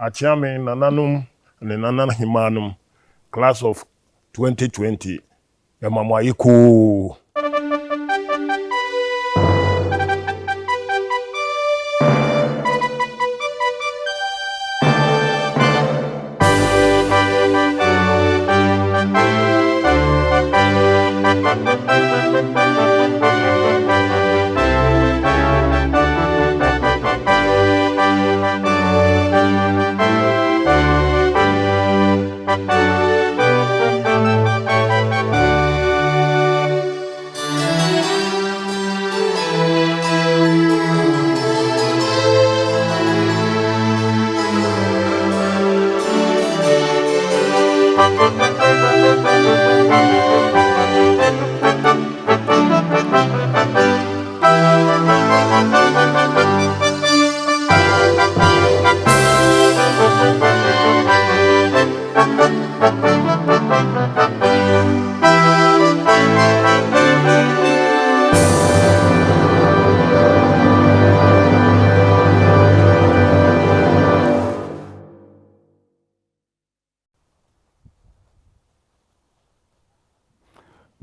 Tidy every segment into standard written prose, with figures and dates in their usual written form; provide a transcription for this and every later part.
Achiame nananum ne nanan himanum class of 2020 yamamwa yiku.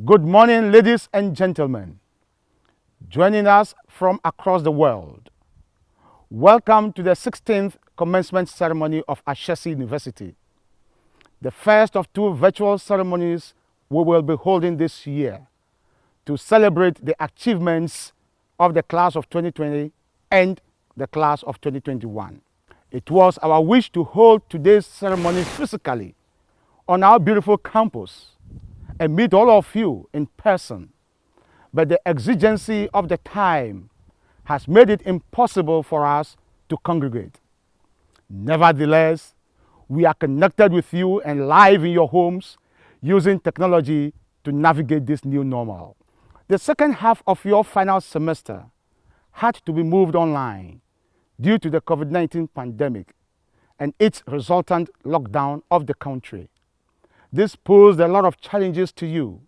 Good morning, ladies and gentlemen, joining us from across the world. Welcome to the 16th commencement ceremony of Ashesi University, the first of two virtual ceremonies we will be holding this year to celebrate the achievements of the class of 2020 and the class of 2021. It was our wish to hold today's ceremony physically on our beautiful campus and meet all of you in person, but the exigency of the time has made it impossible for us to congregate. Nevertheless, we are connected with you and live in your homes using technology to navigate this new normal. The second half of your final semester had to be moved online due to the COVID-19 pandemic and its resultant lockdown of the country. This posed a lot of challenges to you,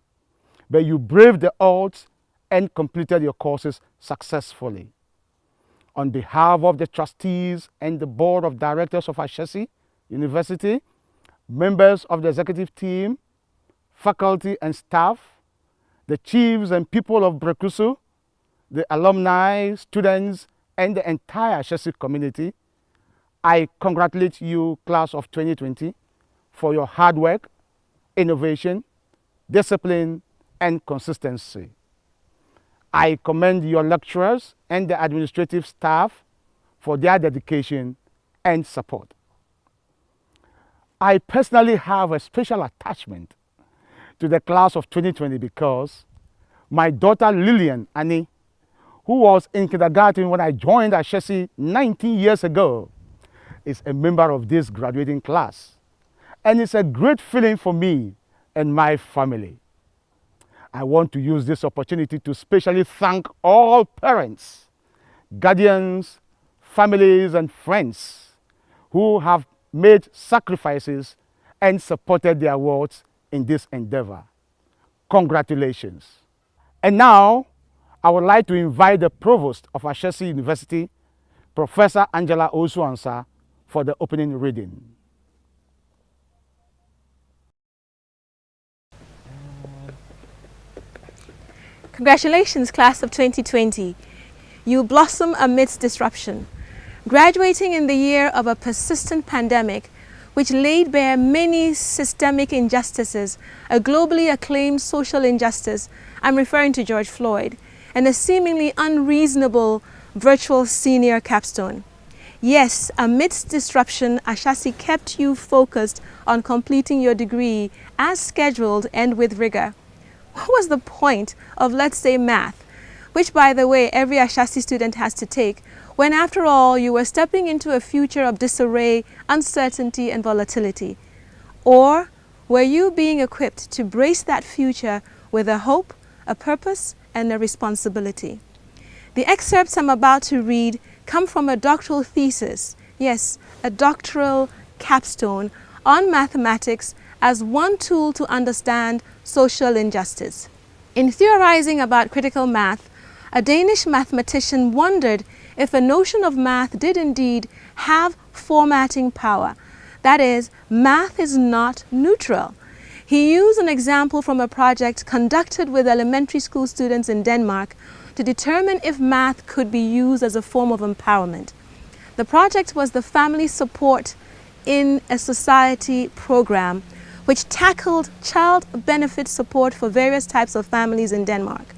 but you braved the odds and completed your courses successfully. On behalf of the trustees and the board of directors of Ashesi University, members of the executive team, faculty and staff, the chiefs and people of Brekusu, the alumni, students, and the entire Ashesi community, I congratulate you, class of 2020, for your hard work, innovation, discipline, and consistency. I commend your lecturers and the administrative staff for their dedication and support. I personally have a special attachment to the class of 2020 because my daughter Lillian Annie, who was in kindergarten when I joined Ashesi 19 years ago, is a member of this graduating class. And it's a great feeling for me and my family. I want to use this opportunity to specially thank all parents, guardians, families, and friends who have made sacrifices and supported their wards in this endeavor. Congratulations. And now, I would like to invite the Provost of Ashesi University, Professor Angela Osuansa, for the opening reading. Congratulations, class of 2020. You blossom amidst disruption, graduating in the year of a persistent pandemic which laid bare many systemic injustices, a globally acclaimed social injustice, I'm referring to George Floyd, and a seemingly unreasonable virtual senior capstone. Yes, amidst disruption, Ashesi kept you focused on completing your degree as scheduled and with rigor. What was the point of, let's say, math, which, by the way, every Ashesi student has to take, when after all you were stepping into a future of disarray, uncertainty, and volatility? Or were you being equipped to brace that future with a hope, a purpose, and a responsibility? The excerpts I'm about to read come from a doctoral thesis, yes, a doctoral capstone on mathematics as one tool to understand social injustice. In theorizing about critical math, a Danish mathematician wondered if a notion of math did indeed have formatting power. That is, math is not neutral. He used an example from a project conducted with elementary school students in Denmark to determine if math could be used as a form of empowerment. The project was the Family Support in a Society program, which tackled child benefit support for various types of families in Denmark.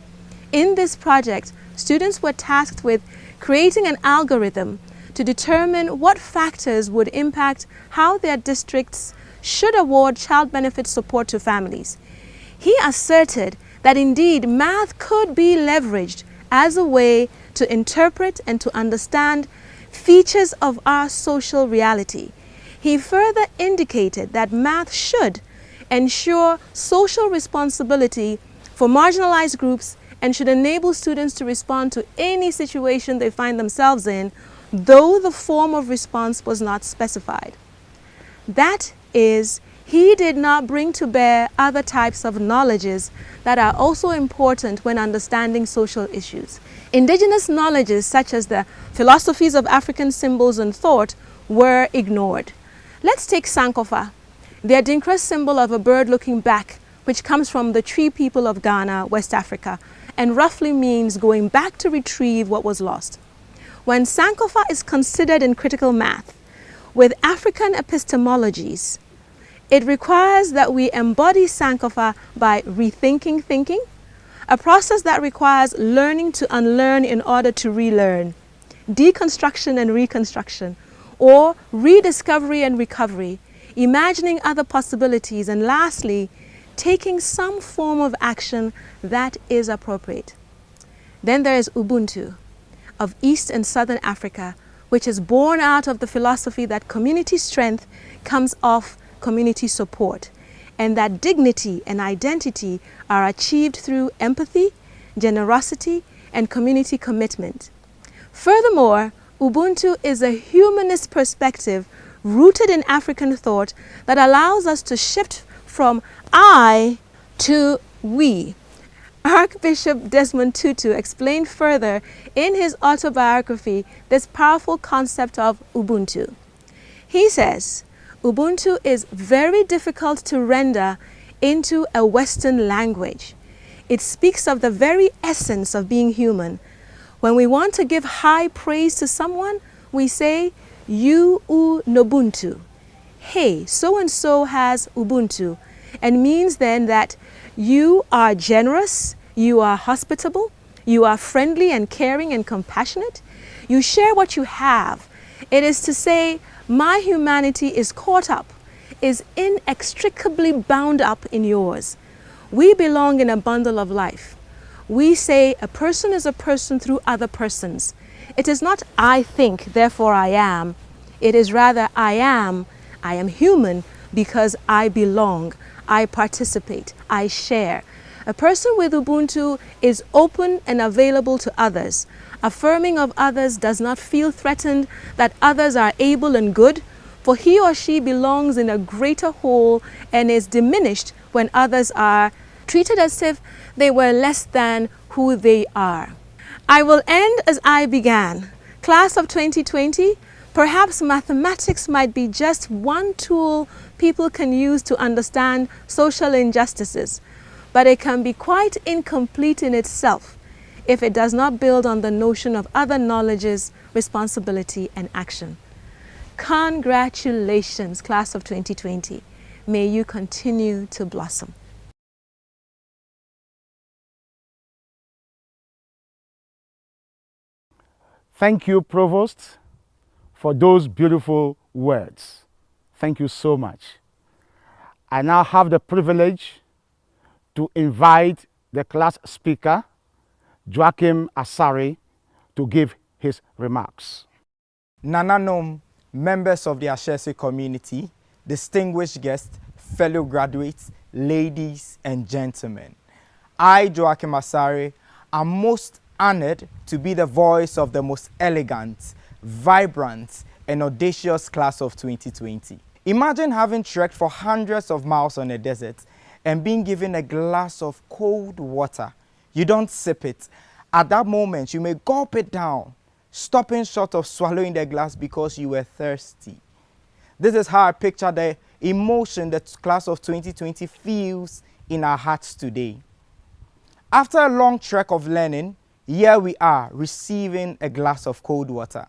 In this project, students were tasked with creating an algorithm to determine what factors would impact how their districts should award child benefit support to families. He asserted that indeed math could be leveraged as a way to interpret and to understand features of our social reality. He further indicated that math should ensure social responsibility for marginalized groups and should enable students to respond to any situation they find themselves in, though the form of response was not specified. That is, he did not bring to bear other types of knowledges that are also important when understanding social issues. Indigenous knowledges such as the philosophies of African symbols and thought were ignored. Let's take Sankofa, the Adinkra symbol of a bird looking back, which comes from the Tree people of Ghana, West Africa, and roughly means going back to retrieve what was lost. When Sankofa is considered in critical math with African epistemologies, it requires that we embody Sankofa by rethinking thinking, a process that requires learning to unlearn in order to relearn, deconstruction and reconstruction, or rediscovery and recovery, imagining other possibilities, and lastly, taking some form of action that is appropriate. Then there is Ubuntu of East and Southern Africa, which is born out of the philosophy that community strength comes off community support, and that dignity and identity are achieved through empathy, generosity, and community commitment. Furthermore, Ubuntu is a humanist perspective rooted in African thought that allows us to shift from I to we. Archbishop Desmond Tutu explained further in his autobiography this powerful concept of Ubuntu. He says, Ubuntu is very difficult to render into a Western language. It speaks of the very essence of being human. When we want to give high praise to someone, we say, you nobuntu. Hey, so-and-so has Ubuntu, and means then that you are generous, you are hospitable, you are friendly and caring and compassionate. You share what you have. It is to say, my humanity is caught up, is inextricably bound up in yours. We belong in a bundle of life. We say a person is a person through other persons. It is not I think, therefore I am. It is rather I am human because I belong, I participate, I share. A person with Ubuntu is open and available to others. Affirming of others does not feel threatened that others are able and good, for he or she belongs in a greater whole and is diminished when others are treated as if they were less than who they are. I will end as I began. Class of 2020, perhaps mathematics might be just one tool people can use to understand social injustices, but it can be quite incomplete in itself if it does not build on the notion of other knowledges, responsibility, and action. Congratulations, class of 2020. May you continue to blossom. Thank you, Provost, for those beautiful words. Thank you so much. I now have the privilege to invite the class speaker, Joachim Asare, to give his remarks. Nananom, members of the Ashesi community, distinguished guests, fellow graduates, ladies and gentlemen. I, Joachim Asare, am most honored to be the voice of the most elegant, vibrant, and audacious class of 2020. Imagine having trekked for hundreds of miles on a desert and being given a glass of cold water. You don't sip it. At that moment, you may gulp it down. stopping short of swallowing the glass because you were thirsty. This is how I picture the emotion the class of 2020 feels in our hearts today. After a long trek of learning, here we are receiving a glass of cold water.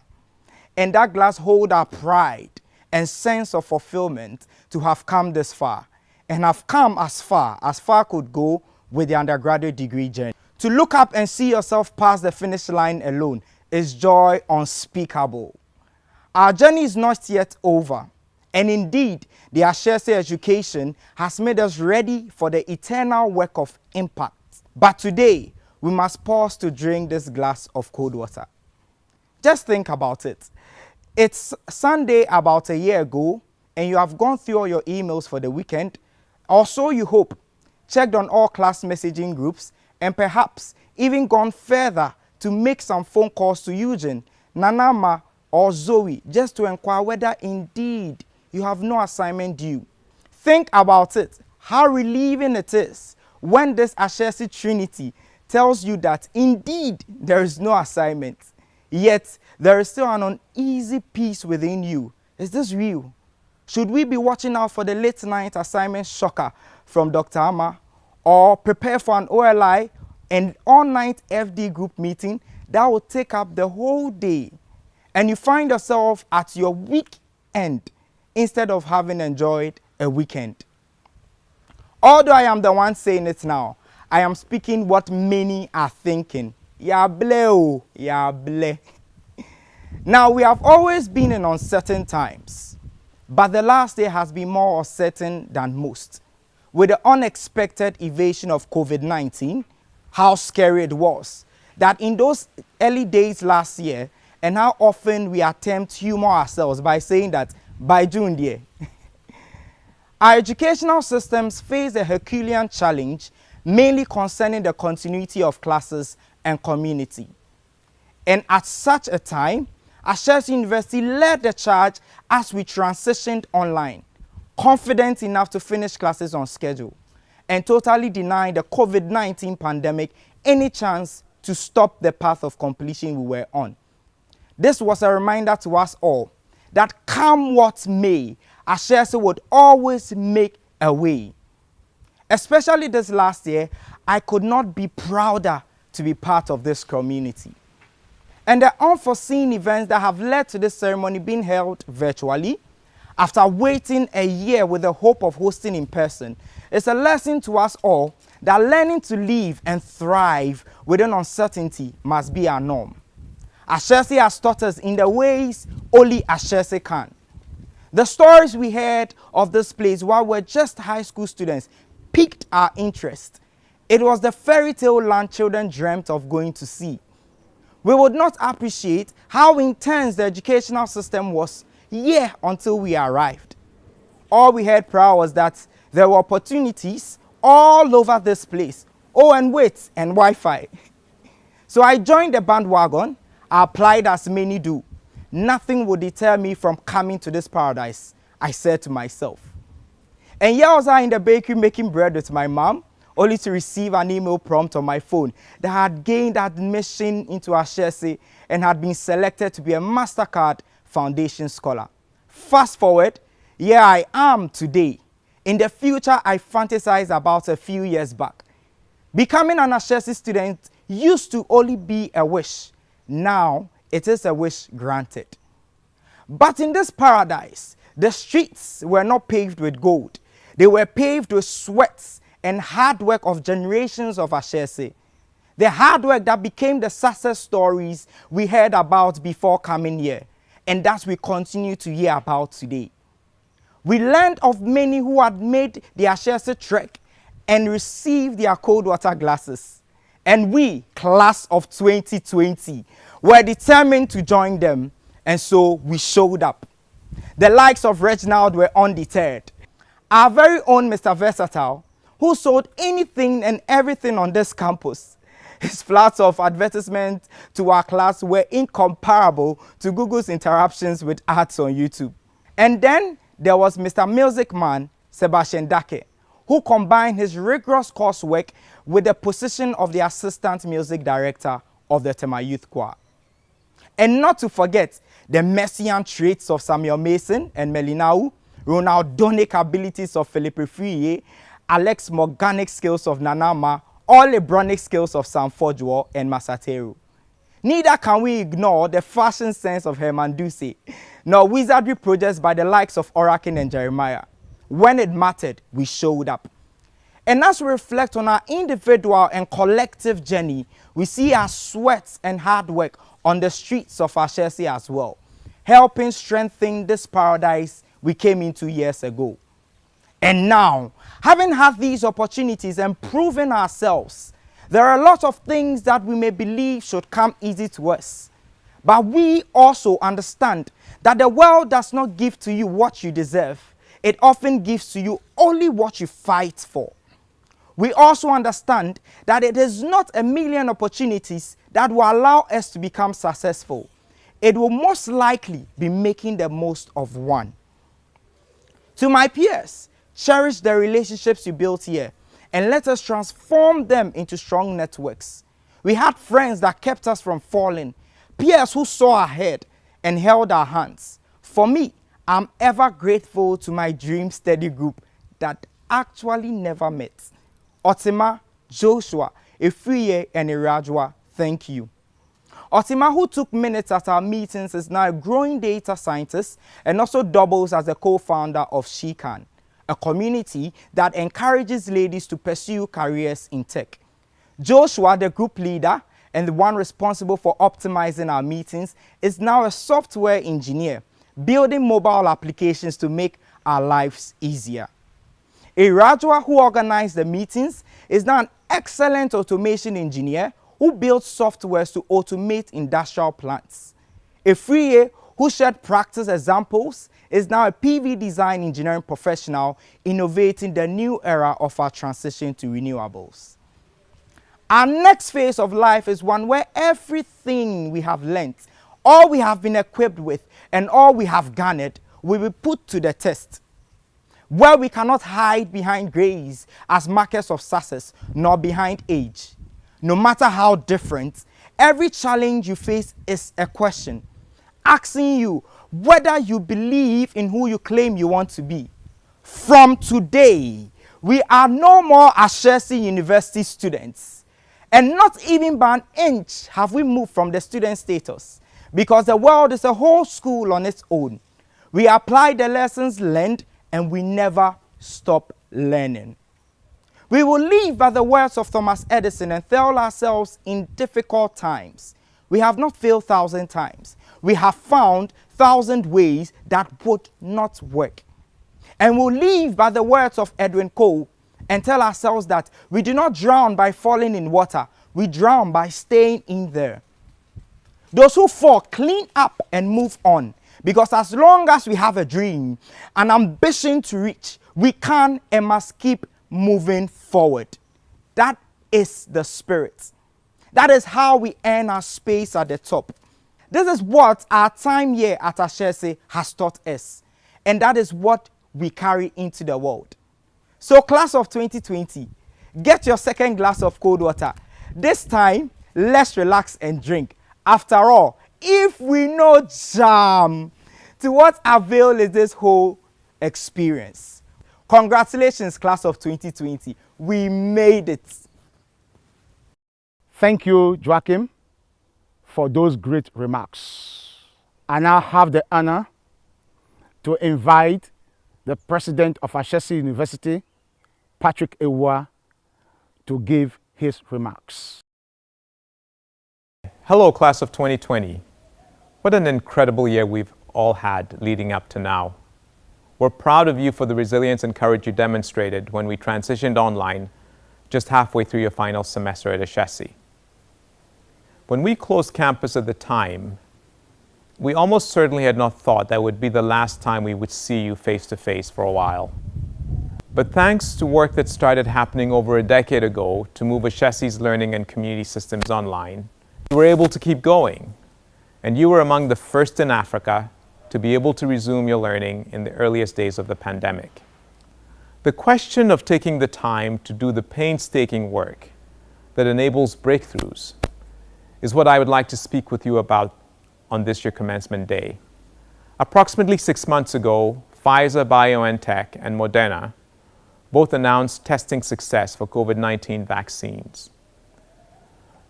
And that glass holds our pride and sense of fulfillment to have come this far, and have come as far could go with the undergraduate degree journey. To look up and see yourself past the finish line alone is joy unspeakable. Our journey is not yet over, and indeed, the Ashesi education has made us ready for the eternal work of impact. But today, we must pause to drink this glass of cold water. Just think about it. It's Sunday about a year ago, and you have gone through all your emails for the weekend, or so you hope, checked on all class messaging groups, and perhaps even gone further to make some phone calls to Eugene, Nanama, or Zoe, just to inquire whether indeed you have no assignment due. Think about it, how relieving it is when this Ashesi Trinity tells you that indeed there is no assignment, yet there is still an uneasy peace within you. Is this real? Should we be watching out for the late night assignment shocker from Dr. Ama, or prepare for an OLI and all-night FD group meeting that will take up the whole day, and you find yourself at your weekend instead of having enjoyed a weekend? Although I am the one saying it now, I am speaking what many are thinking. Ya ble, ya ble. Now, we have always been in uncertain times, but the last year has been more uncertain than most. With the unexpected evasion of COVID-19, how scary it was that in those early days last year, and how often we attempt to humor ourselves by saying that by June, dear. Our educational systems face a Herculean challenge, mainly concerning the continuity of classes and community. And at such a time, Ashesi University led the charge as we transitioned online, confident enough to finish classes on schedule, and totally denying the COVID-19 pandemic any chance to stop the path of completion we were on. This was a reminder to us all that come what may, Ashesi would always make a way. Especially this last year, I could not be prouder to be part of this community. And the unforeseen events that have led to this ceremony being held virtually, after waiting a year with the hope of hosting in person, is a lesson to us all that learning to live and thrive within uncertainty must be our norm. Ashesi has taught us in the ways only Ashesi can. The stories we heard of this place while we were just high school students piqued our interest. It was the fairy tale land children dreamt of going to see. We would not appreciate how intense the educational system was year until we arrived. All we heard prior was that there were opportunities all over this place. Oh, and wait, and Wi-Fi. So I joined the bandwagon. I applied as many do. Nothing would deter me from coming to this paradise, I said to myself. And here was I in the bakery making bread with my mom, only to receive an email prompt on my phone that I had gained admission into Ashesi and had been selected to be a MasterCard Foundation Scholar. Fast forward, here I am today. In the future I fantasized about a few years back. Becoming an Ashesi student used to only be a wish. Now it is a wish granted. But in this paradise, the streets were not paved with gold. They were paved with sweats and hard work of generations of Ashesi. The hard work that became the success stories we heard about before coming here, and that we continue to hear about today. We learned of many who had made the Ashesi trek and received their cold water glasses. And we, class of 2020, were determined to join them, and so we showed up. The likes of Reginald were undeterred. Our very own Mr. Versatile, who sold anything and everything on this campus. His floods of advertisements to our class were incomparable to Google's interruptions with ads on YouTube. And then there was Mr. Music Man, Sebastian Dake, who combined his rigorous coursework with the position of the Assistant Music Director of the Tema Youth Choir. And not to forget the messianic traits of Samuel Mason and Melinau, Ronaldonic abilities of Philippe Friye, Alex Morganic skills of Nanama, all Lebronic skills of Sam Fodjo and Masatero. Neither can we ignore the fashion sense of Herman Duce, nor wizardry projects by the likes of Orakin and Jeremiah. When it mattered, we showed up. And as we reflect on our individual and collective journey, we see our sweat and hard work on the streets of Ashesi as well, helping strengthen this paradise we came into years ago. And now, having had these opportunities and proven ourselves, there are a lot of things that we may believe should come easy to us. But we also understand that the world does not give to you what you deserve. It often gives to you only what you fight for. We also understand that it is not a million opportunities that will allow us to become successful. It will most likely be making the most of one. To my peers, cherish the relationships you built here and let us transform them into strong networks. We had friends that kept us from falling, peers who saw ahead and held our hands. For me, I'm ever grateful to my dream study group that actually never met. Otima, Joshua, Efriye, and Irajwa, thank you. Otima, who took minutes at our meetings, is now a growing data scientist and also doubles as a co-founder of SheCan, a community that encourages ladies to pursue careers in tech. Joshua, the group leader and the one responsible for optimizing our meetings, is now a software engineer, building mobile applications to make our lives easier. Irajwa, who organized the meetings, is now an excellent automation engineer who builds softwares to automate industrial plants. Efriye, who shared practice examples, is now a PV design engineering professional innovating the new era of our transition to renewables. Our next phase of life is one where everything we have learned, all we have been equipped with, and all we have garnered will be put to the test. Where we cannot hide behind grace as markers of success, nor behind age. No matter how different, every challenge you face is a question, asking you whether you believe in who you claim you want to be. From today, we are no more Ashesi University students. And not even by an inch have we moved from the student status, because the world is a whole school on its own. We apply the lessons learned and we never stop learning. We will live by the words of Thomas Edison and tell ourselves in difficult times, we have not failed 1,000 times. We have found 1,000 ways that would not work. And we'll live by the words of Edwin Cole and tell ourselves that we do not drown by falling in water. We drown by staying in there. Those who fall, clean up and move on. Because as long as we have a dream, an ambition to reach, we can and must keep moving forward. That is the spirit. That is how we earn our space at the top. This is what our time here at Ashesi has taught us. And that is what we carry into the world. So class of 2020, get your second glass of cold water. This time, let's relax and drink. After all, if we know jam, to what avail is this whole experience? Congratulations, class of 2020. We made it. Thank you, Joachim, for those great remarks. I now have the honor to invite the president of Ashesi University, Patrick Ewa, to give his remarks. Hello, class of 2020. What an incredible year we've all had leading up to now. We're proud of you for the resilience and courage you demonstrated when we transitioned online just halfway through your final semester at Ashesi. When we closed campus at the time, we almost certainly had not thought that would be the last time we would see you face to face for a while. But thanks to work that started happening over a decade ago to move Ashesi's learning and community systems online, we were able to keep going. And you were among the first in Africa to be able to resume your learning in the earliest days of the pandemic. The question of taking the time to do the painstaking work that enables breakthroughs is what I would like to speak with you about on this year's commencement day. Approximately 6 months ago, Pfizer, BioNTech, and Moderna both announced testing success for COVID-19 vaccines.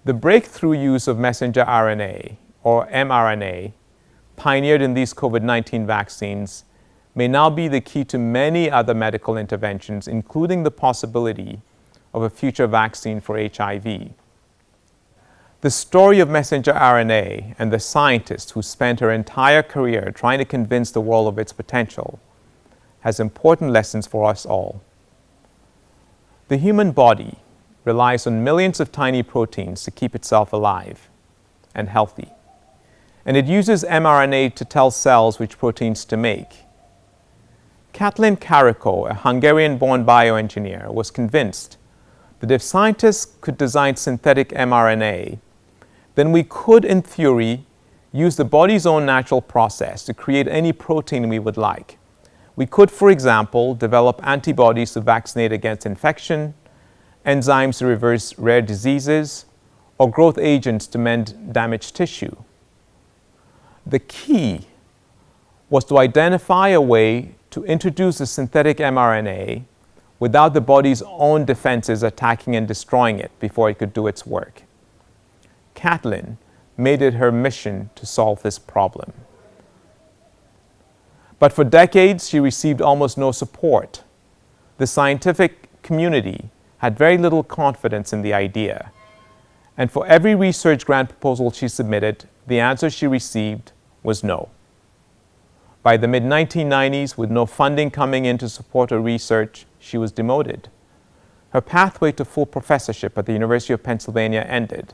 The breakthrough use of messenger RNA, or mRNA, pioneered in these COVID-19 vaccines may now be the key to many other medical interventions, including the possibility of a future vaccine for HIV. The story of messenger RNA and the scientist who spent her entire career trying to convince the world of its potential has important lessons for us all. The human body relies on millions of tiny proteins to keep itself alive and healthy. And it uses mRNA to tell cells which proteins to make. Katalin Karikó, a Hungarian-born bioengineer, was convinced that if scientists could design synthetic mRNA, then we could, in theory, use the body's own natural process to create any protein we would like. We could, for example, develop antibodies to vaccinate against infection, enzymes to reverse rare diseases, or growth agents to mend damaged tissue. The key was to identify a way to introduce a synthetic mRNA without the body's own defenses attacking and destroying it before it could do its work. Katalin made it her mission to solve this problem. But for decades, she received almost no support. The scientific community had very little confidence in the idea. And for every research grant proposal she submitted, the answer she received was no. By the mid-1990s, with no funding coming in to support her research, she was demoted. Her pathway to full professorship at the University of Pennsylvania ended,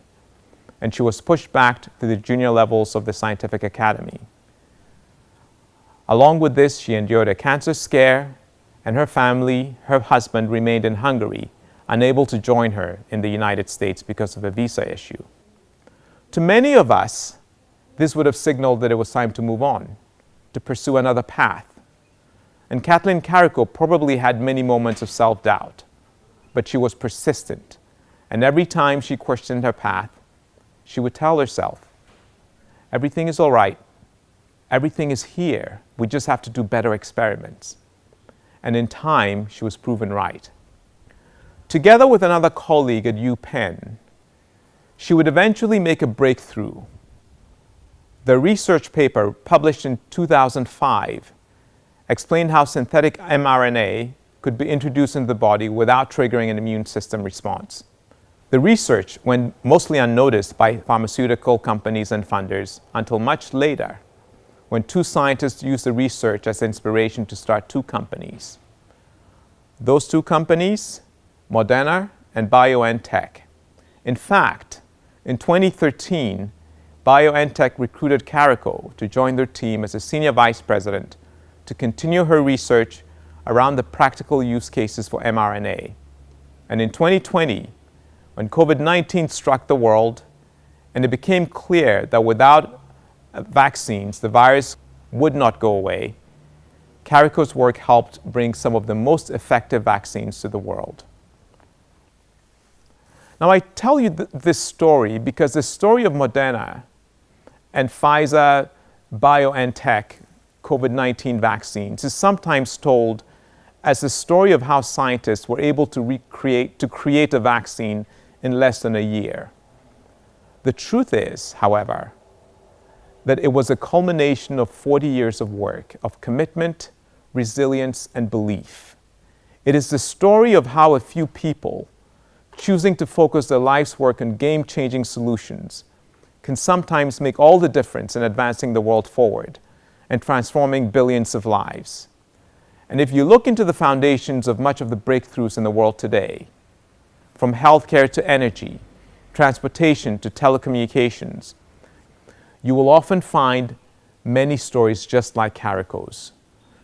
and she was pushed back to the junior levels of the scientific academy. Along with this, she endured a cancer scare, and her family, her husband, remained in Hungary, unable to join her in the United States because of a visa issue. To many of us, this would have signaled that it was time to move on, to pursue another path. And Katalin Karikó probably had many moments of self-doubt, but she was persistent, and every time she questioned her path, she would tell herself, everything is all right, everything is here, we just have to do better experiments. And in time, she was proven right. Together with another colleague at UPenn, she would eventually make a breakthrough. The research paper, published in 2005, explained how synthetic mRNA could be introduced into the body without triggering an immune system response. The research went mostly unnoticed by pharmaceutical companies and funders until much later, when two scientists used the research as inspiration to start two companies. Those two companies, Moderna and BioNTech. In fact, in 2013, BioNTech recruited Karikó to join their team as a senior vice president to continue her research around the practical use cases for mRNA. And in 2020, when COVID-19 struck the world and it became clear that without vaccines, the virus would not go away, Karikó's work helped bring some of the most effective vaccines to the world. Now, I tell you this story because the story of Moderna and Pfizer, BioNTech, COVID-19 vaccines is sometimes told as the story of how scientists were able to create a vaccine in less than a year. The truth is, however, that it was a culmination of 40 years of work, of commitment, resilience, and belief. It is the story of how a few people, choosing to focus their life's work on game-changing solutions, can sometimes make all the difference in advancing the world forward and transforming billions of lives. And if you look into the foundations of much of the breakthroughs in the world today, from healthcare to energy, transportation to telecommunications, you will often find many stories just like Karikó's.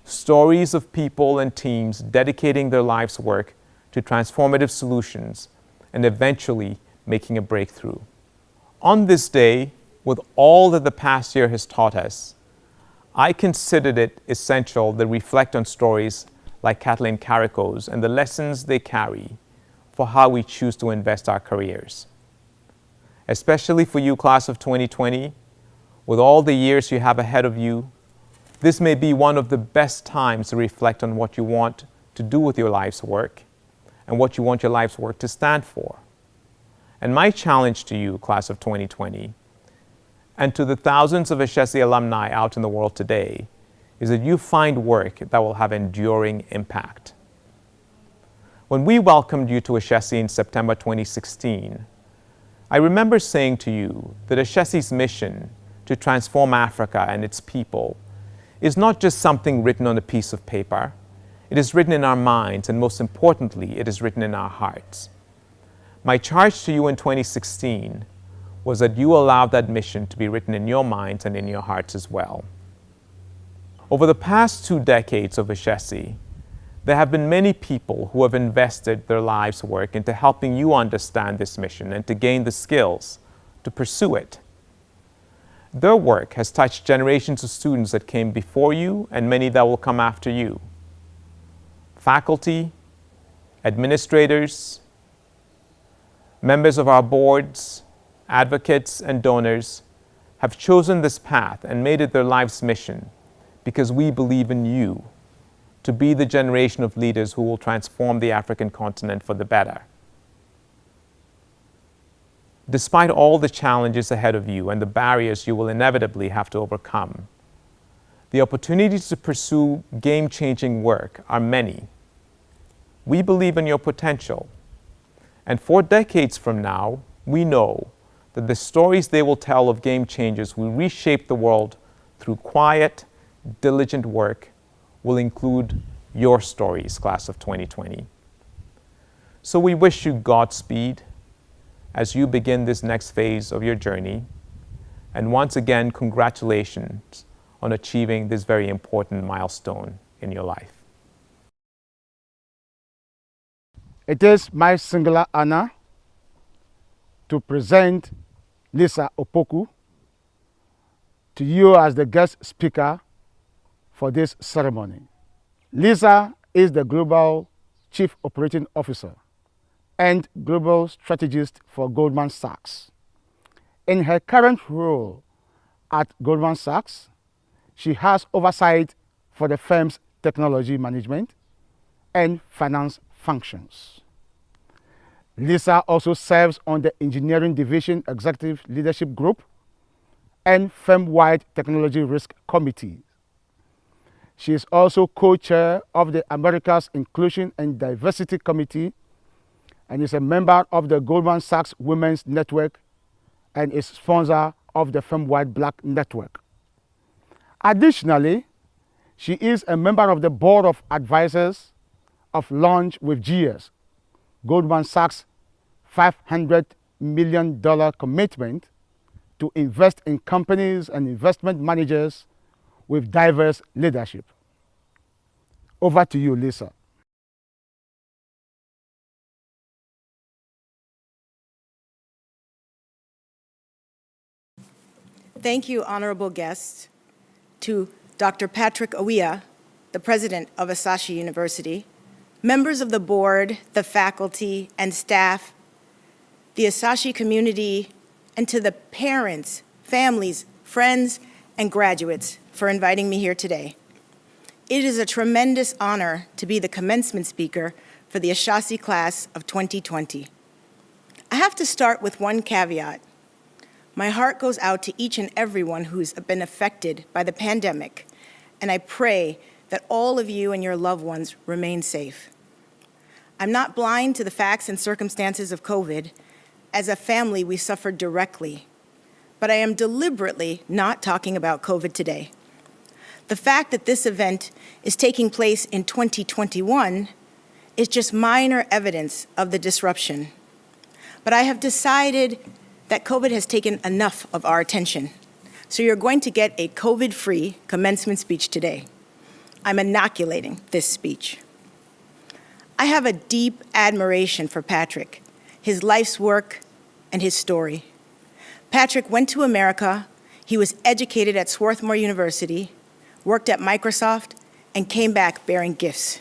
Stories of people and teams dedicating their life's work to transformative solutions and eventually making a breakthrough. On this day, with all that the past year has taught us, I considered it essential to reflect on stories like Katalin Karikó's and the lessons they carry for how we choose to invest our careers. Especially for you, class of 2020, With all the years you have ahead of you, this may be one of the best times to reflect on what you want to do with your life's work and what you want your life's work to stand for. And my challenge to you, class of 2020, and to the thousands of Ashesi alumni out in the world today, is that you find work that will have enduring impact. When we welcomed you to Ashesi in September 2016, I remember saying to you that Ashesi's mission to transform Africa and its people is not just something written on a piece of paper. It is written in our minds, and most importantly, it is written in our hearts. My charge to you in 2016 was that you allow that mission to be written in your minds and in your hearts as well. Over the past 2 decades of Ashesi, there have been many people who have invested their lives' work into helping you understand this mission and to gain the skills to pursue it. Their work has touched generations of students that came before you and many that will come after you. Faculty, administrators, members of our boards, advocates, and donors have chosen this path and made it their life's mission because we believe in you to be the generation of leaders who will transform the African continent for the better. Despite all the challenges ahead of you and the barriers you will inevitably have to overcome, the opportunities to pursue game-changing work are many. We believe in your potential, and 4 decades from now, we know that the stories they will tell of game changers who reshape the world through quiet, diligent work will include your stories, class of 2020. So we wish you Godspeed as you begin this next phase of your journey. And once again, congratulations on achieving this very important milestone in your life. It is my singular honor to present Lisa Opoku to you as the guest speaker for this ceremony. Lisa is the Global Chief Operating Officer and Global Strategist for Goldman Sachs. In her current role at Goldman Sachs, she has oversight for the firm's technology management and finance functions. Lisa also serves on the Engineering Division Executive Leadership Group and firm-wide Technology Risk Committee. She is also co-chair of the Americas Inclusion and Diversity Committee and is a member of the Goldman Sachs Women's Network and is sponsor of the firm-wide Black Network. Additionally, she is a member of the Board of Advisors of Launch with GS, Goldman Sachs' $500 million commitment to invest in companies and investment managers with diverse leadership. Over to you, Lisa. Thank you, honorable guests, to Dr. Patrick Awia, the president of Ashesi University, members of the board, the faculty and staff, the Ashesi community, and to the parents, families, friends, and graduates for inviting me here today. It is a tremendous honor to be the commencement speaker for the Ashesi class of 2020. I have to start with one caveat. My heart goes out to each and everyone who's been affected by the pandemic, and I pray that all of you and your loved ones remain safe. I'm not blind to the facts and circumstances of COVID. As a family, we suffered directly, but I am deliberately not talking about COVID today. The fact that this event is taking place in 2021 is just minor evidence of the disruption. But I have decided that COVID has taken enough of our attention, so you're going to get a COVID-free commencement speech today. I'm inoculating this speech. I have a deep admiration for Patrick, his life's work, and his story. Patrick went to America, he was educated at Swarthmore University, worked at Microsoft, and came back bearing gifts.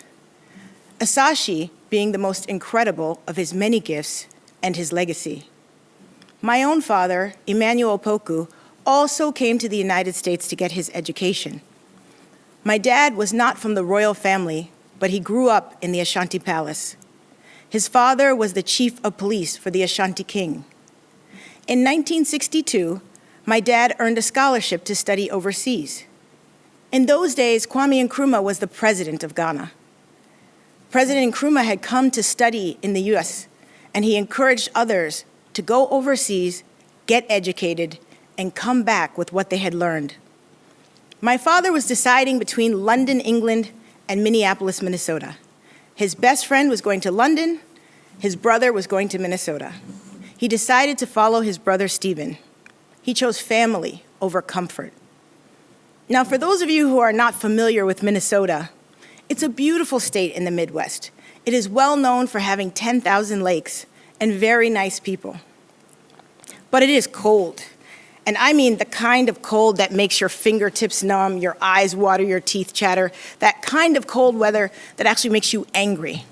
Ashesi being the most incredible of his many gifts and his legacy. My own father, Emmanuel Opoku, also came to the United States to get his education. My dad was not from the royal family, but he grew up in the Ashanti Palace. His father was the chief of police for the Ashanti king. In 1962, my dad earned a scholarship to study overseas. In those days, Kwame Nkrumah was the president of Ghana. President Nkrumah had come to study in the US, and he encouraged others to go overseas, get educated, and come back with what they had learned. My father was deciding between London, England, and Minneapolis, Minnesota. His best friend was going to London, his brother was going to Minnesota. He decided to follow his brother Stephen. He chose family over comfort. Now, for those of you who are not familiar with Minnesota, it's a beautiful state in the Midwest. It is well known for having 10,000 lakes and very nice people. But it is cold. And I mean the kind of cold that makes your fingertips numb, your eyes water, your teeth chatter, that kind of cold weather that actually makes you angry.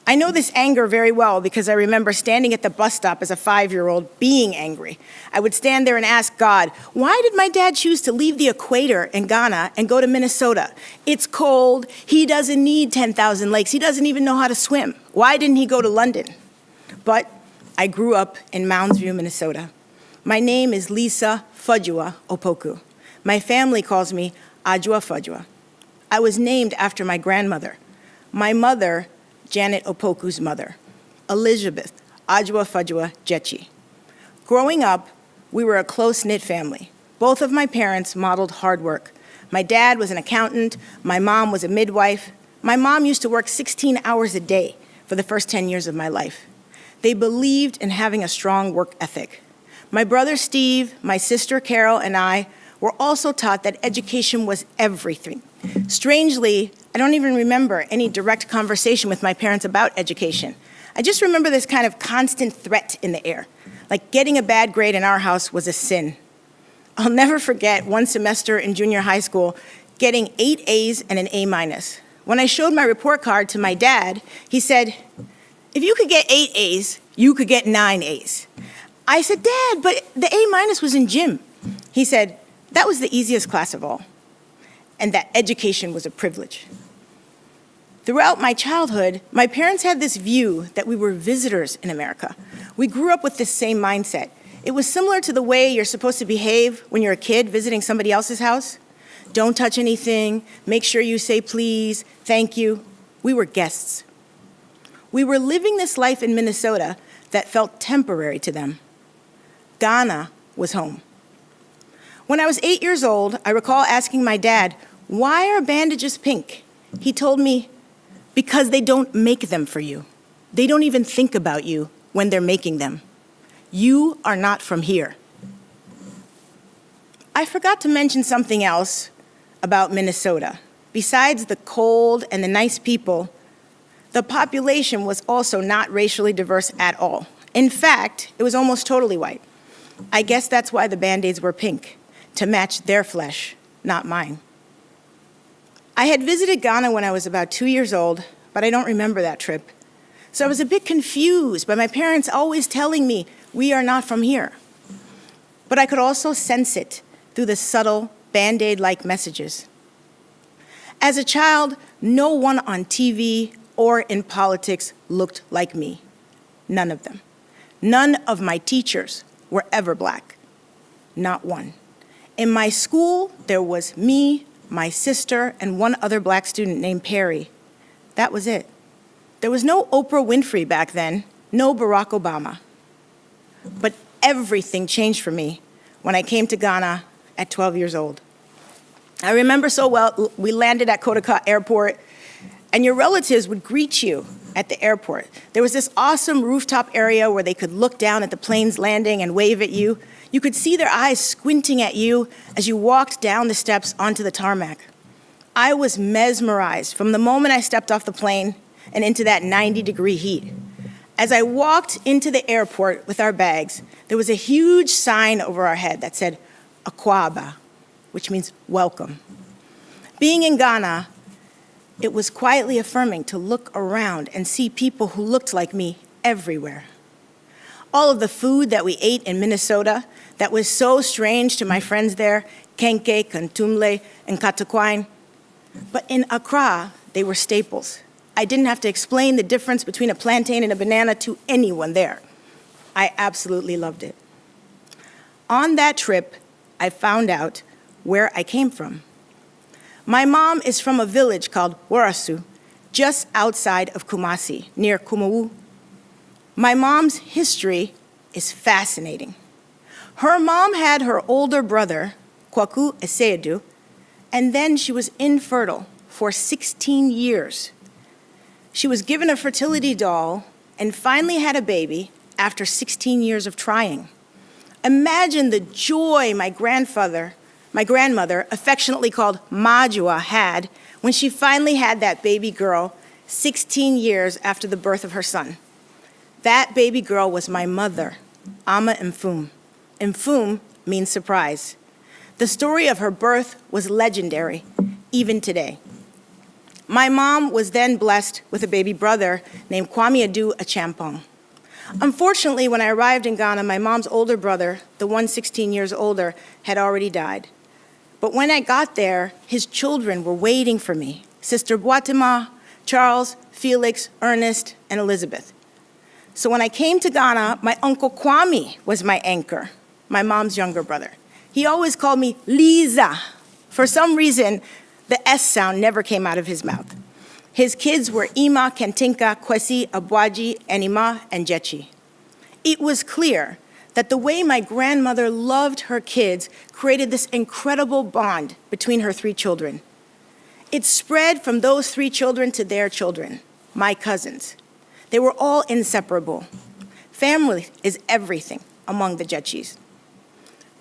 I know this anger very well because I remember standing at the bus stop as a 5-year-old being angry. I would stand there and ask God, why did my dad choose to leave the equator in Ghana and go to Minnesota? It's cold. He doesn't need 10,000 lakes. He doesn't even know how to swim. Why didn't he go to London? But I grew up in Mounds View, Minnesota. My name is Lisa Fudjua Opoku. My family calls me Ajua Fudjua. I was named after my grandmother. My mother, Janet Opoku's mother, Elizabeth Ajua Fudjua Jechi. Growing up, we were a close-knit family. Both of my parents modeled hard work. My dad was an accountant, my mom was a midwife. My mom used to work 16 hours a day for the first 10 years of my life. They believed in having a strong work ethic. My brother Steve, my sister Carol, and I were also taught that education was everything. Strangely, I don't even remember any direct conversation with my parents about education. I just remember this kind of constant threat in the air, like getting a bad grade in our house was a sin. I'll never forget one semester in junior high school getting 8 A's and an A-. When I showed my report card to my dad, he said, if you could get 8 A's, you could get 9 A's. I said, Dad, but the A- was in gym. He said, that was the easiest class of all, and that education was a privilege. Throughout my childhood, my parents had this view that we were visitors in America. We grew up with this same mindset. It was similar to the way you're supposed to behave when you're a kid visiting somebody else's house. Don't touch anything, make sure you say please, thank you. We were guests. We were living this life in Minnesota that felt temporary to them. Ghana was home. When I was 8 years old, I recall asking my dad, why are bandages pink? He told me, because they don't make them for you. They don't even think about you when they're making them. You are not from here. I forgot to mention something else about Minnesota. Besides the cold and the nice people, the population was also not racially diverse at all. In fact, it was almost totally white. I guess that's why the Band-Aids were pink, to match their flesh, not mine. I had visited Ghana when I was about 2 years old, but I don't remember that trip. So I was a bit confused by my parents always telling me, we are not from here. But I could also sense it through the subtle Band-Aid-like messages. As a child, no one on TV or in politics looked like me. None of them. None of my teachers were ever black. Not one. In my school, there was me, my sister, and one other black student named Perry. That was it. There was no Oprah Winfrey back then, no Barack Obama. But everything changed for me when I came to Ghana at 12 years old. I remember so well, we landed at Kotoka Airport, and your relatives would greet you at the airport. There was this awesome rooftop area where they could look down at the planes landing and wave at you. You could see their eyes squinting at you as you walked down the steps onto the tarmac. I was mesmerized from the moment I stepped off the plane and into that 90-degree heat. As I walked into the airport with our bags, there was a huge sign over our head that said, Akwaba, which means welcome. Being in Ghana, it was quietly affirming to look around and see people who looked like me everywhere. all of the food that we ate in Minnesota that was so strange to my friends there, kenke, kantumle, and katakwine. But in Accra, they were staples. I didn't have to explain the difference between a plantain and a banana to anyone there. I absolutely loved it. On that trip, I found out where I came from. My mom is from a village called Warasu, just outside of Kumasi, near Kumawu. My mom's history is fascinating. Her mom had her older brother, Kwaku Eseedu, and then she was infertile for 16 years. She was given a fertility doll and finally had a baby after 16 years of trying. Imagine the joy my grandmother, affectionately called Majua, had when she finally had that baby girl 16 years after the birth of her son. That baby girl was my mother, Ama Mfum. Mfum means surprise. The story of her birth was legendary, even today. My mom was then blessed with a baby brother named Kwame Adu Achampong. Unfortunately, when I arrived in Ghana, my mom's older brother, the one 16 years older, had already died. But when I got there, his children were waiting for me, Sister Boatima, Charles, Felix, Ernest, and Elizabeth. So when I came to Ghana, my Uncle Kwame was my anchor, my mom's younger brother. He always called me Liza. For some reason, the S sound never came out of his mouth. His kids were Ima, Kentinka, Kwesi, Abwaji, Enima, and Jechi. It was clear that the way my grandmother loved her kids created this incredible bond between her 3 children. It spread from those 3 children to their children, my cousins. They were all inseparable. Family is everything among the Jechis.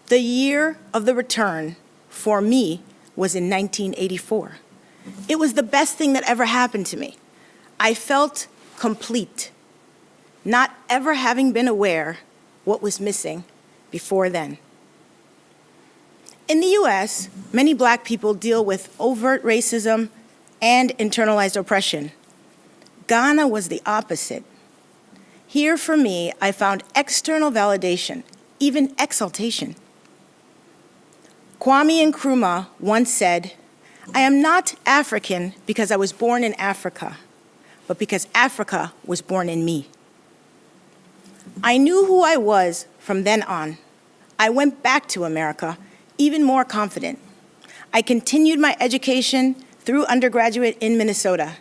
The year of the return, for me, was in 1984. It was the best thing that ever happened to me. I felt complete, not ever having been aware what was missing before then. In the US, many Black people deal with overt racism and internalized oppression. Ghana was the opposite. Here, for me, I found external validation, even exaltation. Kwame Nkrumah once said, "I am not African because I was born in Africa, but because Africa was born in me." I knew who I was from then on. I went back to America even more confident. I continued my education through undergraduate in Minnesota.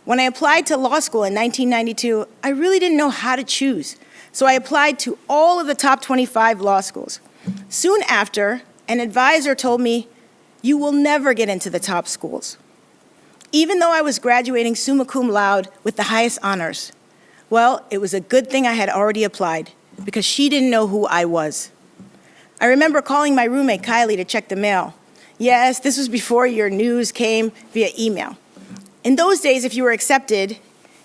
When I applied to law school in 1992, I really didn't know how to choose, so I applied to all of the top 25 law schools. Soon after, an advisor told me, "You will never get into the top schools." Even though I was graduating summa cum laude with the highest honors, well, it was a good thing I had already applied because she didn't know who I was. I remember calling my roommate, Kylie, to check the mail. Yes, this was before your news came via email. In those days, if you were accepted,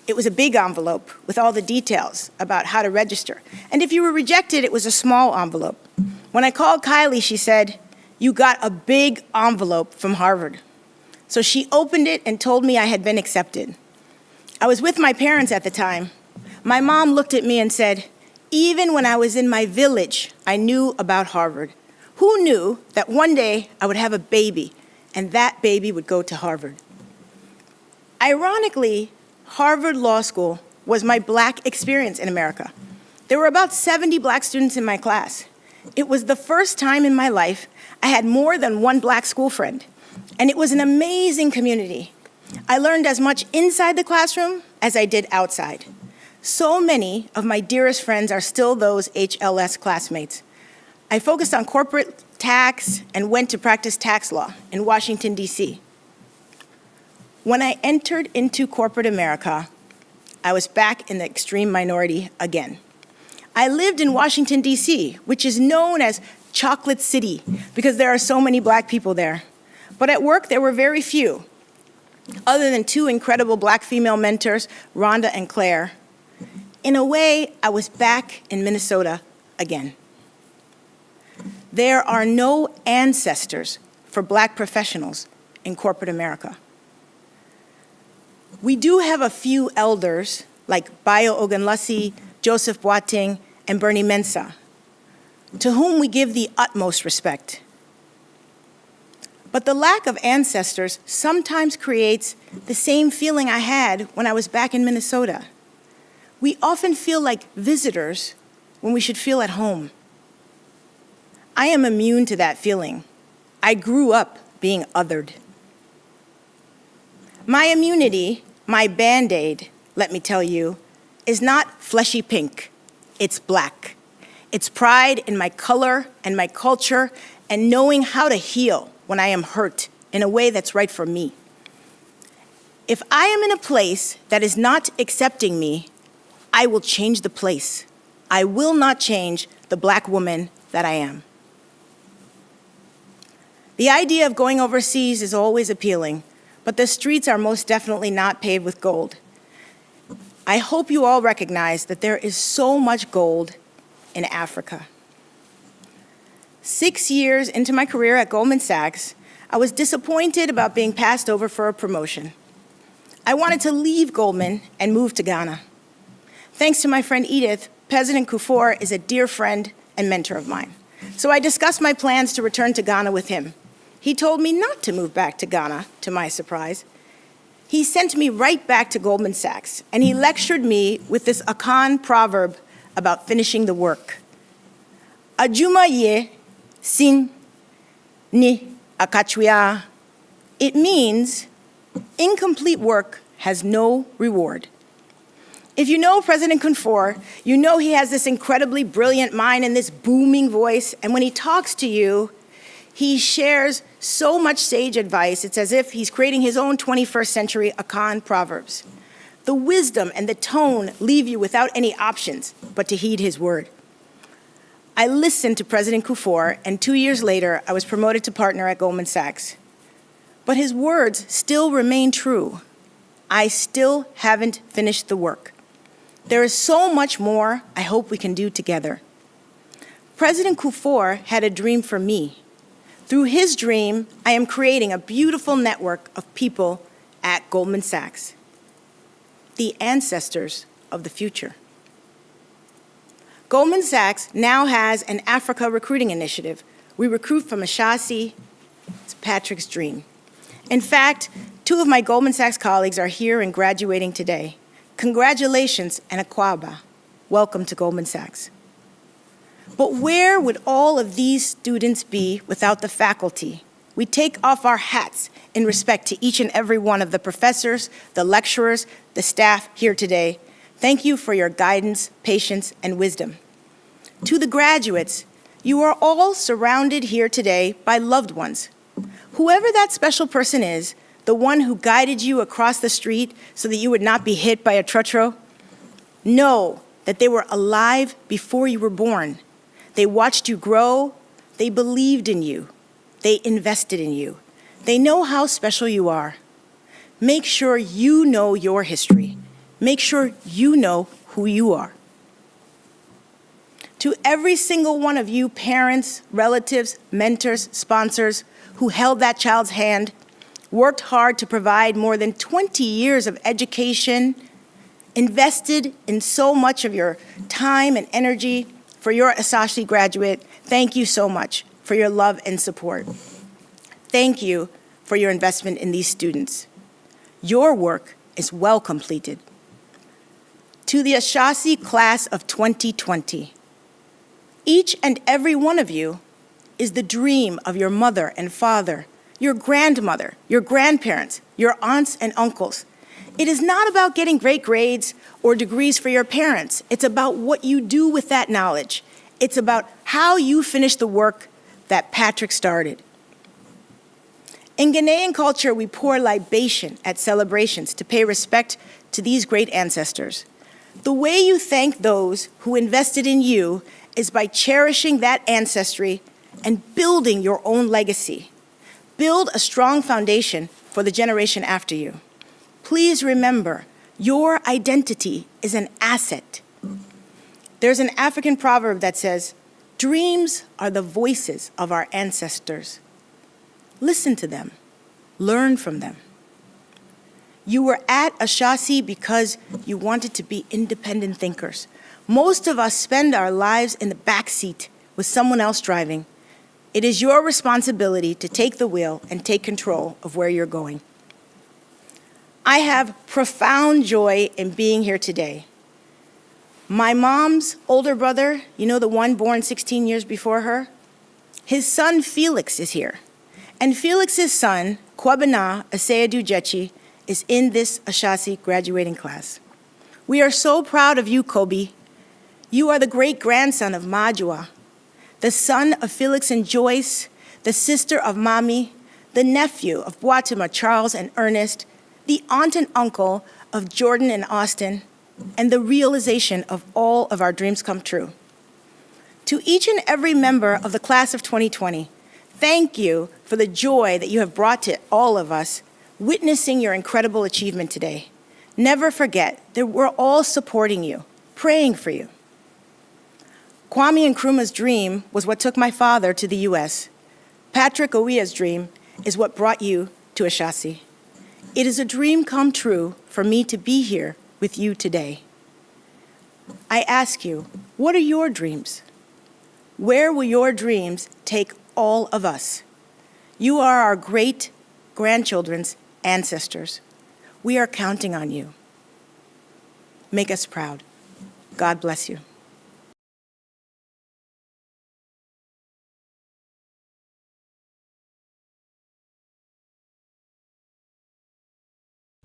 it was a big envelope with all the details about how to register. And if you were rejected, it was a small envelope. When I called Kylie, she said, "You got a big envelope from Harvard." So she opened it and told me I had been accepted. I was with my parents at the time. My mom looked at me and said, "Even when I was in my village, I knew about Harvard. Who knew that one day I would have a baby and that baby would go to Harvard?" Ironically, Harvard Law School was my Black experience in America. There were about 70 Black students in my class. It was the first time in my life I had more than one Black school friend, and it was an amazing community. I learned as much inside the classroom as I did outside. So many of my dearest friends are still those HLS classmates. I focused on corporate tax and went to practice tax law in Washington, D.C. When I entered into corporate America, I was back in the extreme minority again. I lived in Washington, D.C., which is known as Chocolate City because there are so many Black people there. But at work, there were very few, other than 2 incredible Black female mentors, Rhonda and Claire. In a way, I was back in Minnesota again. There are no ancestors for Black professionals in corporate America. We do have a few elders like Bayo Ogunlesi, Joseph Boateng, and Bernie Mensah, to whom we give the utmost respect. But the lack of ancestors sometimes creates the same feeling I had when I was back in Minnesota. We often feel like visitors when we should feel at home. I am immune to that feeling. I grew up being othered. My immunity, my Band-Aid, let me tell you, is not fleshy pink, it's black. It's pride in my color and my culture and knowing how to heal when I am hurt in a way that's right for me. If I am in a place that is not accepting me, I will change the place. I will not change the black woman that I am. The idea of going overseas is always appealing, but the streets are most definitely not paved with gold. I hope you all recognize that there is so much gold in Africa. 6 years into my career at Goldman Sachs, I was disappointed about being passed over for a promotion. I wanted to leave Goldman and move to Ghana. Thanks to my friend Edith, President Kufuor is a dear friend and mentor of mine. So I discussed my plans to return to Ghana with him. He told me not to move back to Ghana, to my surprise. He sent me right back to Goldman Sachs, and he lectured me with this Akan proverb about finishing the work. Ajuma ye sin ni akachwia. It means incomplete work has no reward. If you know President Kufuor, you know he has this incredibly brilliant mind and this booming voice, and when he talks to you, he shares so much sage advice, it's as if he's creating his own 21st century Akan proverbs. The wisdom and the tone leave you without any options but to heed his word. I listened to President Kufuor, and 2 years later, I was promoted to partner at Goldman Sachs. But his words still remain true. I still haven't finished the work. There is so much more I hope we can do together. President Kufuor had a dream for me. Through his dream, I am creating a beautiful network of people at Goldman Sachs, the ancestors of the future. Goldman Sachs now has an Africa recruiting initiative. We recruit from Ashesi. It's Patrick's dream. In fact, 2 of my Goldman Sachs colleagues are here and graduating today. Congratulations and Akwaba. Welcome to Goldman Sachs. But where would all of these students be without the faculty? We take off our hats in respect to each and every one of the professors, the lecturers, the staff here today. Thank you for your guidance, patience, and wisdom. To the graduates, you are all surrounded here today by loved ones. Whoever that special person is, the one who guided you across the street so that you would not be hit by a trotro, know that they were alive before you were born. They watched you grow. They believed in you. They invested in you. They know how special you are. Make sure you know your history. Make sure you know who you are. To every single one of you, parents, relatives, mentors, sponsors, who held that child's hand, worked hard to provide more than 20 years of education, invested in so much of your time and energy for your Ashesi graduate, thank you so much for your love and support. Thank you for your investment in these students. Your work is well completed. To the Ashesi class of 2020, each and every one of you is the dream of your mother and father, your grandmother, your grandparents, your aunts and uncles. It is not about getting great grades or degrees for your parents. It's about what you do with that knowledge. It's about how you finish the work that Patrick started. In Ghanaian culture, we pour libation at celebrations to pay respect to these great ancestors. The way you thank those who invested in you is by cherishing that ancestry and building your own legacy. Build a strong foundation for the generation after you. Please remember, your identity is an asset. There's an African proverb that says, dreams are the voices of our ancestors. Listen to them. Learn from them. You were at Ashesi because you wanted to be independent thinkers. Most of us spend our lives in the back seat with someone else driving. It is your responsibility to take the wheel and take control of where you're going. I have profound joy in being here today. My mom's older brother, you know, the one born 16 years before her, his son Felix is here. And Felix's son, Kwabena Aseadu Jechi, is in this Ashesi graduating class. We are so proud of you, Kobe. You are the great-grandson of Majua, the son of Felix and Joyce, the sister of Mami, the nephew of Boatima, Charles and Ernest, the aunt and uncle of Jordan and Austin, and the realization of all of our dreams come true. To each and every member of the class of 2020, thank you for the joy that you have brought to all of us, witnessing your incredible achievement today. Never forget that we're all supporting you, praying for you. Kwame Nkrumah's dream was what took my father to the US. Patrick Owia's dream is what brought you to Ashesi. It is a dream come true for me to be here with you today. I ask you, what are your dreams? Where will your dreams take all of us? You are our great-grandchildren's ancestors. We are counting on you. Make us proud. God bless you.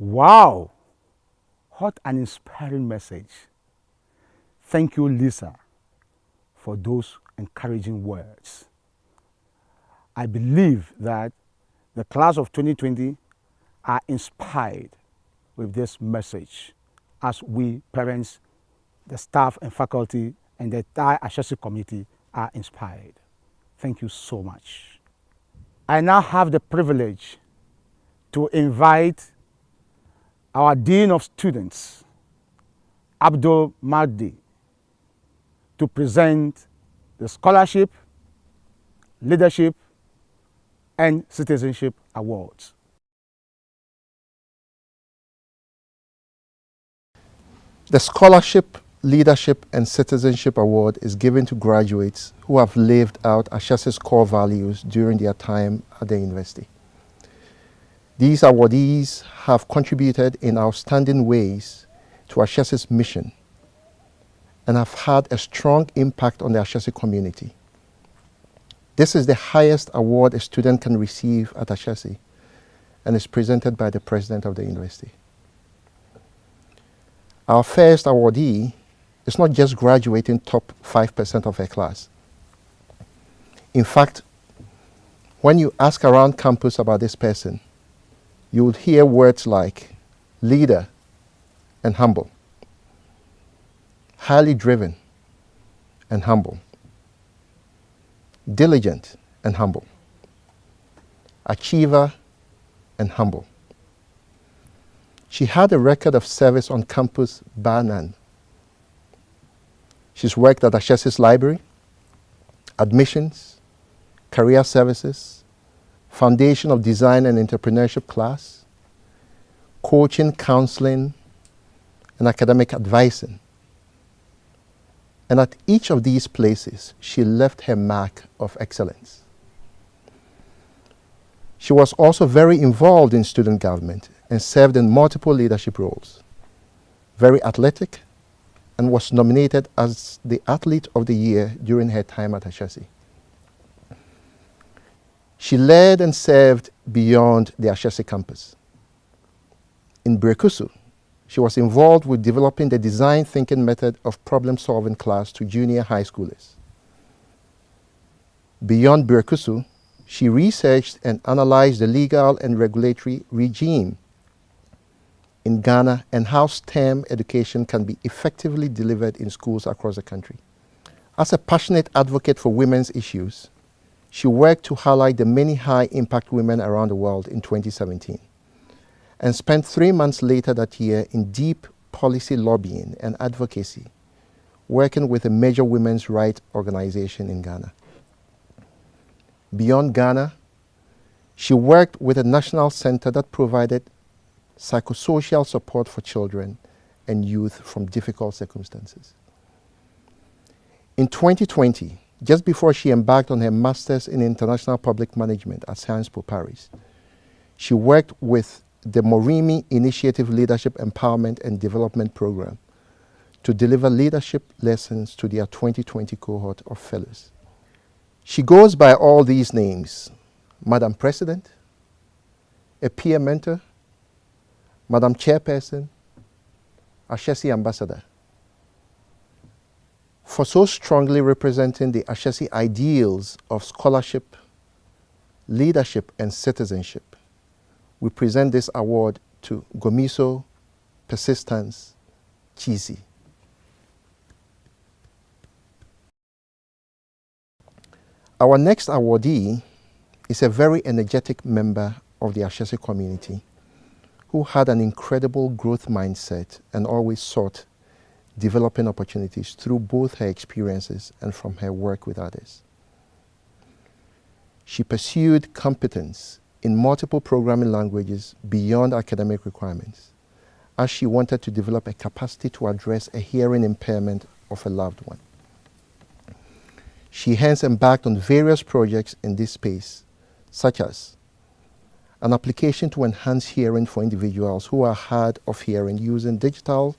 Wow! What an inspiring message. Thank you, Lisa, for those encouraging words. I believe that the class of 2020 are inspired with this message as we parents, the staff and faculty, and the entire Ashesi community are inspired. Thank you so much. I now have the privilege to invite our Dean of Students, Abdul Mahdi, to present the Scholarship, Leadership, and Citizenship Awards. The Scholarship, Leadership, and Citizenship Award is given to graduates who have lived out Ashesi's core values during their time at the university. These awardees have contributed in outstanding ways to Ashesi's mission and have had a strong impact on the Ashesi community. This is the highest award a student can receive at Ashesi and is presented by the president of the university. Our first awardee is not just graduating top 5% of her class. In fact, when you ask around campus about this person, you will hear words like leader and humble, highly driven and humble, diligent and humble, achiever and humble. She had a record of service on campus bar none. She's worked at Ashesi's library, admissions, career services, Foundation of Design and Entrepreneurship class, coaching, counseling, and academic advising. And at each of these places, she left her mark of excellence. She was also very involved in student government and served in multiple leadership roles. Very athletic, and was nominated as the Athlete of the Year during her time at Ashesi. She led and served beyond the Ashesi campus. In Brekusu, she was involved with developing the design thinking method of problem-solving class to junior high schoolers. Beyond Brekusu, she researched and analyzed the legal and regulatory regime in Ghana and how STEM education can be effectively delivered in schools across the country. As a passionate advocate for women's issues, she worked to highlight the many high-impact women around the world in 2017 and spent 3 months later that year in deep policy lobbying and advocacy, working with a major women's rights organization in Ghana. Beyond Ghana, she worked with a national center that provided psychosocial support for children and youth from difficult circumstances. In 2020, just before she embarked on her Master's in International Public Management at Sciences Po Paris, she worked with the Morimi Initiative Leadership Empowerment and Development Program to deliver leadership lessons to their 2020 cohort of fellows. She goes by all these names: Madam President, a peer mentor, Madam Chairperson, Ashesi Ambassador, for so strongly representing the Ashesi ideals of scholarship, leadership, and citizenship. We present this award to Gomiso Persistence Chisi. Our next awardee is a very energetic member of the Ashesi community who had an incredible growth mindset and always sought developing opportunities through both her experiences and from her work with others. She pursued competence in multiple programming languages beyond academic requirements, as she wanted to develop a capacity to address a hearing impairment of a loved one. She hence embarked on various projects in this space, such as an application to enhance hearing for individuals who are hard of hearing using digital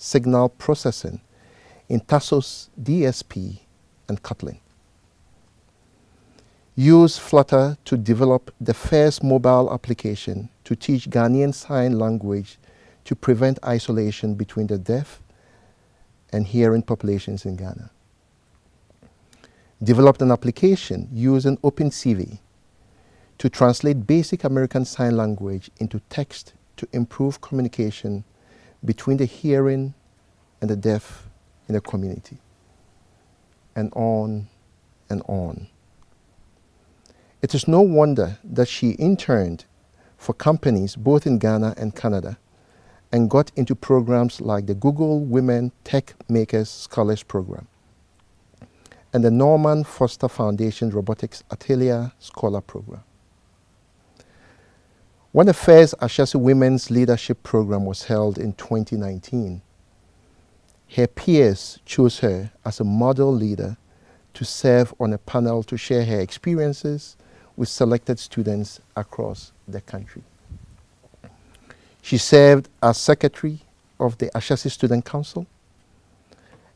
signal processing in Tassos DSP and Kotlin. Use Flutter to develop the first mobile application to teach Ghanaian Sign Language to prevent isolation between the deaf and hearing populations in Ghana. Developed an application using OpenCV to translate basic American Sign Language into text to improve communication between the hearing and the deaf in the community, and on and on. It is no wonder that she interned for companies both in Ghana and Canada and got into programs like the Google Women Tech Makers Scholars Program and the Norman Foster Foundation Robotics Atelier Scholar Program. When the first Ashesi Women's Leadership Program was held in 2019, her peers chose her as a model leader to serve on a panel to share her experiences with selected students across the country. She served as secretary of the Ashesi Student Council,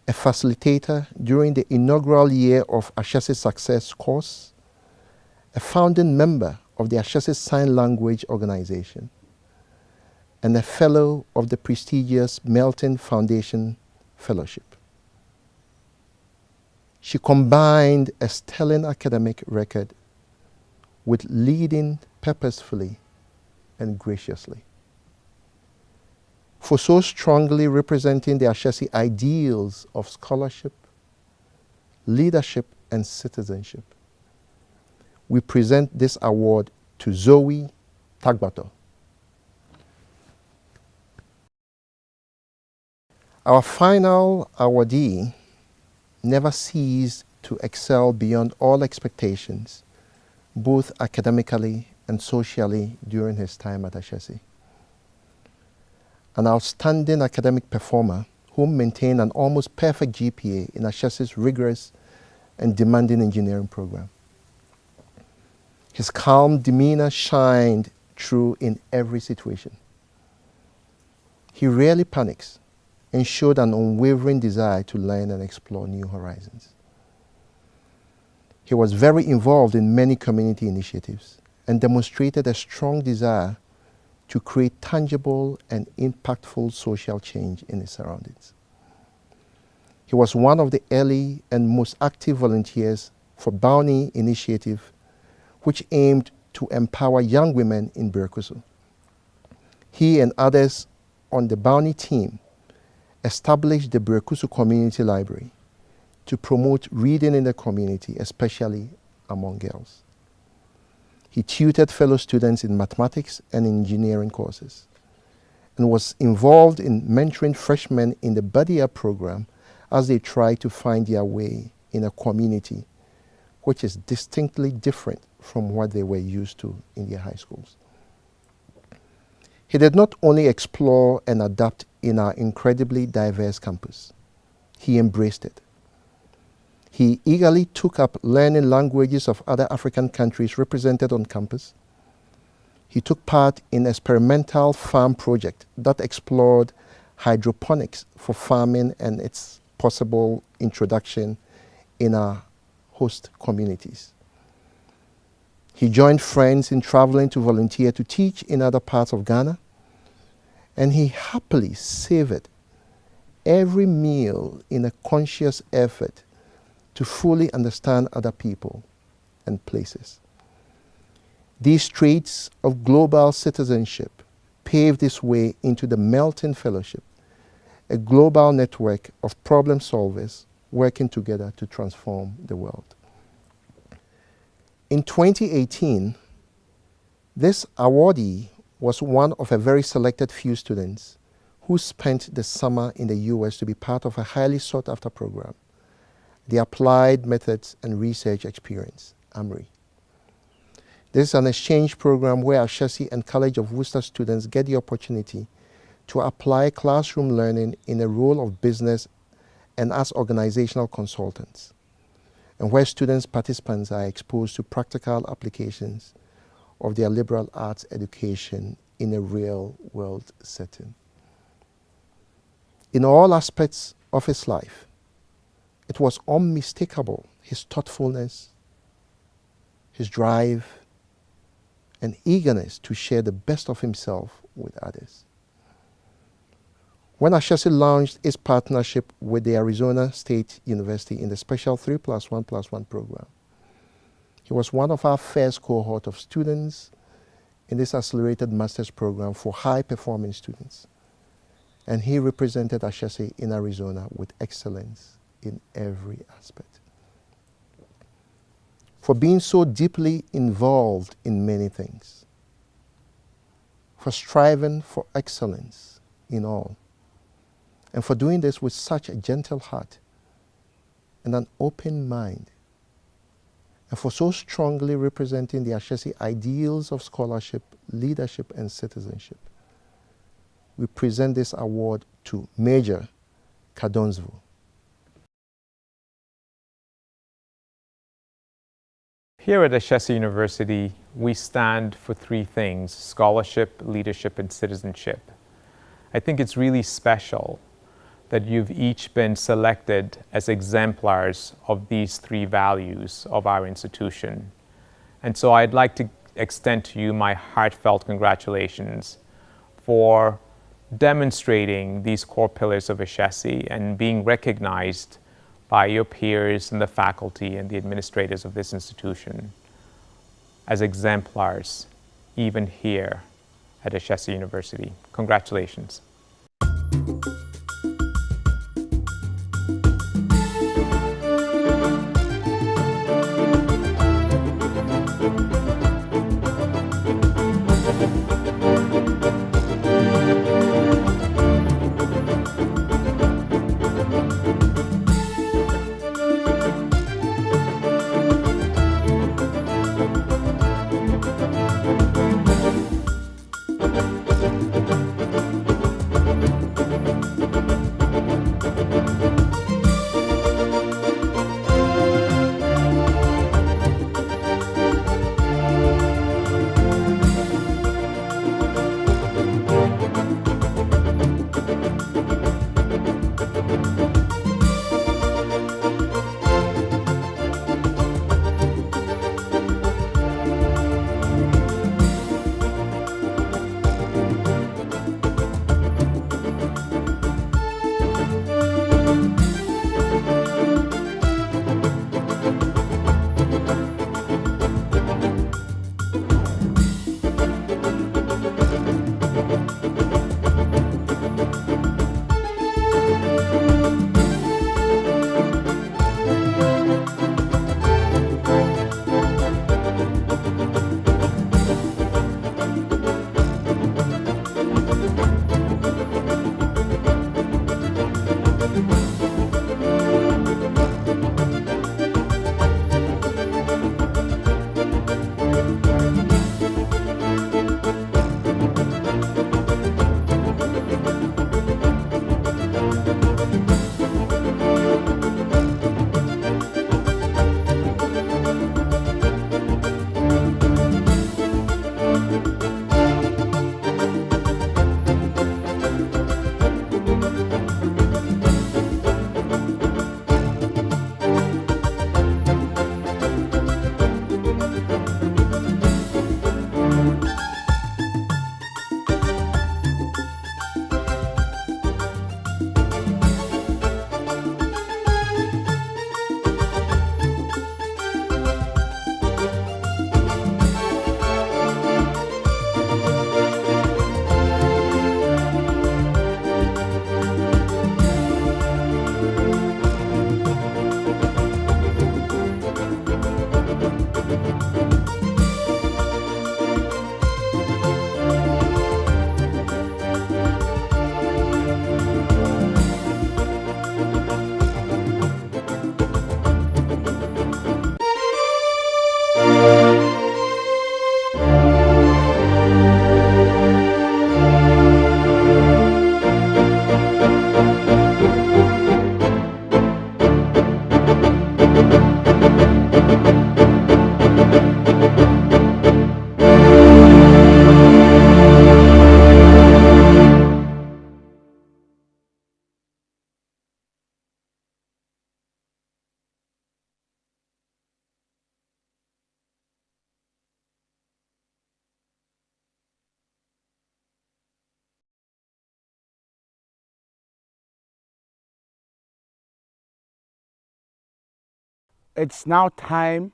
a facilitator during the inaugural year of Ashesi Success course, a founding member of the Ashesi Sign Language Organization, and a fellow of the prestigious Melton Foundation Fellowship. She combined a sterling academic record with leading purposefully and graciously. For so strongly representing the Ashesi ideals of scholarship, leadership, and citizenship, we present this award to Zoe Tagbato. Our final awardee never ceased to excel beyond all expectations, both academically and socially during his time at Ashesi. An outstanding academic performer who maintained an almost perfect GPA in Ashesi's rigorous and demanding engineering program. His calm demeanor shined through in every situation. He rarely panics and showed an unwavering desire to learn and explore new horizons. He was very involved in many community initiatives and demonstrated a strong desire to create tangible and impactful social change in his surroundings. He was one of the early and most active volunteers for Bounty Initiative, which aimed to empower young women in Berkusu. He and others on the Bounty team established the Berkusu Community Library to promote reading in the community, especially among girls. He tutored fellow students in mathematics and engineering courses and was involved in mentoring freshmen in the Badia program as they tried to find their way in a community which is distinctly different from what they were used to in their high schools. He did not only explore and adapt in our incredibly diverse campus, he embraced it. He eagerly took up learning languages of other African countries represented on campus. He took part in an experimental farm project that explored hydroponics for farming and its possible introduction in our host communities. He joined friends in traveling to volunteer to teach in other parts of Ghana, and he happily savored every meal in a conscious effort to fully understand other people and places. These traits of global citizenship paved his way into the Melting Fellowship, a global network of problem solvers working together to transform the world. In 2018, this awardee was one of a very selected few students who spent the summer in the US to be part of a highly sought after program, the Applied Methods and Research Experience, AMRE. This is an exchange program where Ashesi and College of Worcester students get the opportunity to apply classroom learning in a role of business and as organizational consultants, and where participants are exposed to practical applications of their liberal arts education in a real-world setting. In all aspects of his life, it was unmistakable, his thoughtfulness, his drive, and eagerness to share the best of himself with others. When Ashesi launched its partnership with the Arizona State University in the special 3+1+1 program, he was one of our first cohort of students in this accelerated master's program for high-performing students. And he represented Ashesi in Arizona with excellence in every aspect. For being so deeply involved in many things, for striving for excellence in all, and for doing this with such a gentle heart and an open mind, and for so strongly representing the Ashesi ideals of scholarship, leadership, and citizenship, we present this award to Major Kadonsvu. Here at Ashesi University, we stand for three things: scholarship, leadership, and citizenship. I think it's really special that you've each been selected as exemplars of these three values of our institution. And so I'd like to extend to you my heartfelt congratulations for demonstrating these core pillars of Ashesi and being recognized by your peers and the faculty and the administrators of this institution as exemplars, even here at Ashesi University. Congratulations. it's now time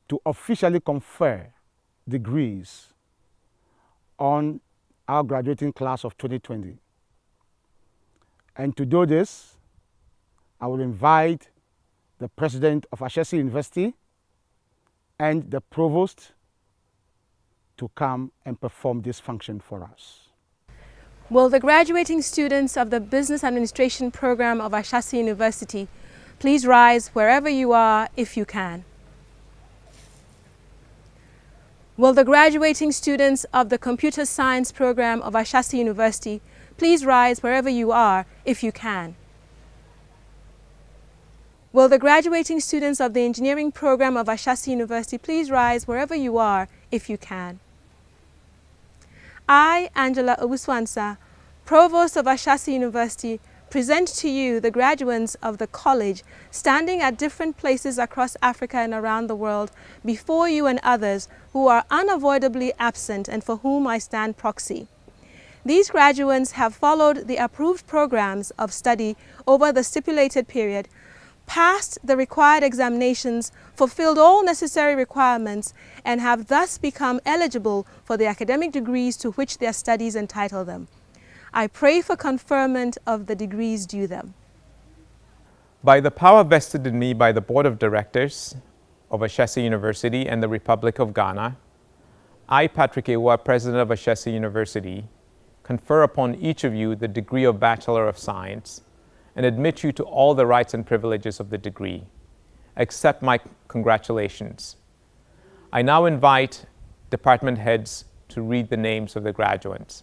to officially confer degrees on our graduating class of 2020. And to do this, I will invite the president of Ashesi University and the provost to come and perform this function for us. Will the graduating students of the Business Administration program of Ashesi University please rise wherever you are if you can? Will the graduating students of the Computer Science program of Ashesi University please rise wherever you are if you can? Will the graduating students of the Engineering program of Ashesi University please rise wherever you are if you can? I, Angela Owuswansa, Provost of Ashesi University, present to you the graduates of the college standing at different places across Africa and around the world before you and others who are unavoidably absent and for whom I stand proxy. These graduates have followed the approved programs of study over the stipulated period, passed the required examinations, fulfilled all necessary requirements, and have thus become eligible for the academic degrees to which their studies entitle them. I pray for conferment of the degrees due them. By the power vested in me by the Board of Directors of Ashesi University and the Republic of Ghana, I, Patrick Ewa, President of Ashesi University, confer upon each of you the degree of Bachelor of Science and admit you to all the rights and privileges of the degree. Accept my congratulations. I now invite department heads to read the names of the graduates.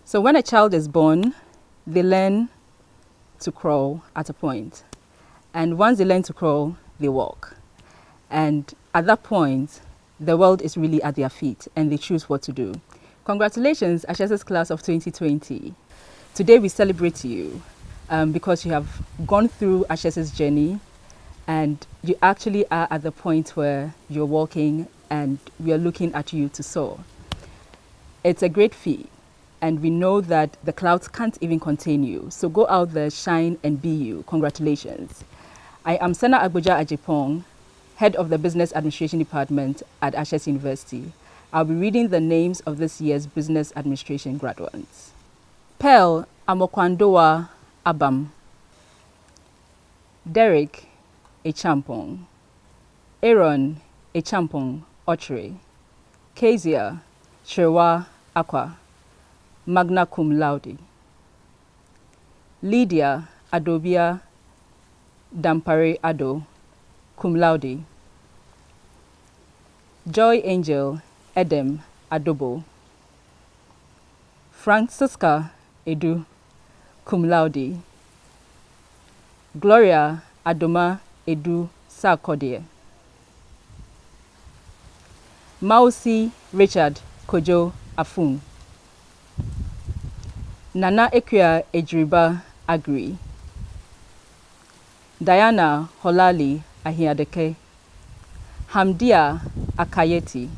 So when a child is born, they learn to crawl at a point. And once they learn to crawl, they walk. And at that point, the world is really at their feet and they choose what to do. Congratulations, Ashesi's class of 2020. Today we celebrate you because you have gone through Ashesi's journey and you actually are at the point where you're walking and we are looking at you to soar. It's a great feat. And we know that the clouds can't even contain you. So go out there, shine, and be you. Congratulations. I am Sana Agboja Ajipong, Head of the Business Administration Department at Ashesi University. I'll be reading the names of this year's Business Administration graduates. Pearl Amokwandowa Abam. Derek Echampong. Aaron Echampong Ochre. Kezia Sherwa Akwa, magna cum laude. Lydia Adobia Dampare Ado, cum laude. Joy Angel Edem Adobo. Francisca Edu, cum laude. Gloria Adoma Edu Sarkodie. Mausi Richard Kojo Afun. Nana Ekwia Ejriba Agri. Diana Holali Ahiadeke. Hamdia Akayeti.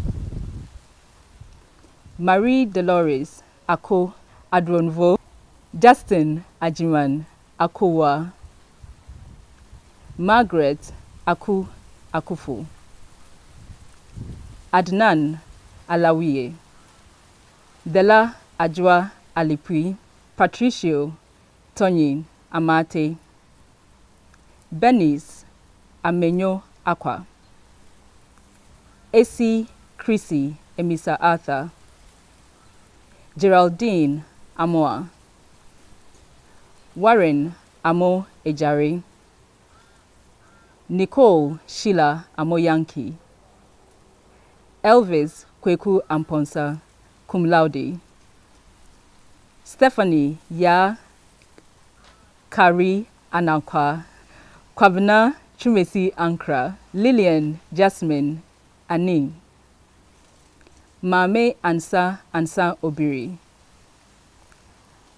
Marie Dolores Ako Adronvo. Justin Ajiman Akowa. Margaret Aku Akufu. Adnan Alawiye. Dela Ajwa Alipui. Patricio Tonyin Amate. Bernice Amenyo Akwa. Esi Chrissy Emisa Arthur. Geraldine Amoa. Warren Amo Ejari. Nicole Sheila Amoyanki. Elvis Kweku Amponsa, cum laude. Stephanie Ya Kari Anankwa. Kwabena Chumesi Ankra. Lillian Jasmine Aning. Mame Ansa Obiri.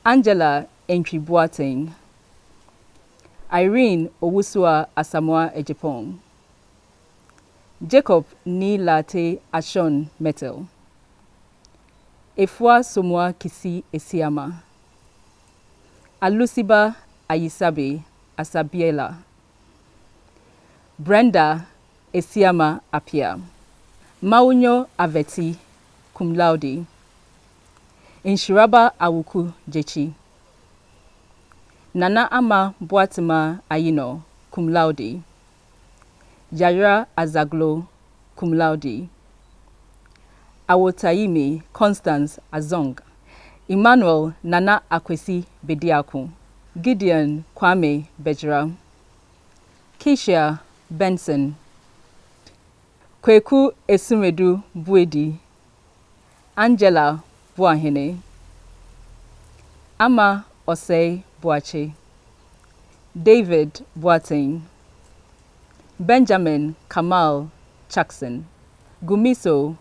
Angela Entry Boateng. Irene Owusua Asamoah Ejipong. Jacob Ni Late Ashon Metal. Efua Somwa Kisi Esiama. Alusiba Ayisabe Asabiela. Brenda Esiama Apia. Maunyo Aveti cum laude. Inshiraba Awuku Jechi. Nana Ama Boatima Ayino cum laude. Jaira Azaglo cum laude. Awotaime Constance Azong. Emmanuel Nana Akwesi Bediaku. Gideon Kwame Bejra. Keisha Benson. Kweku Esumedu Buedi. Angela Buahene. Ama Osei Boache. David Boateng. Benjamin Kamal Jackson. Gumiso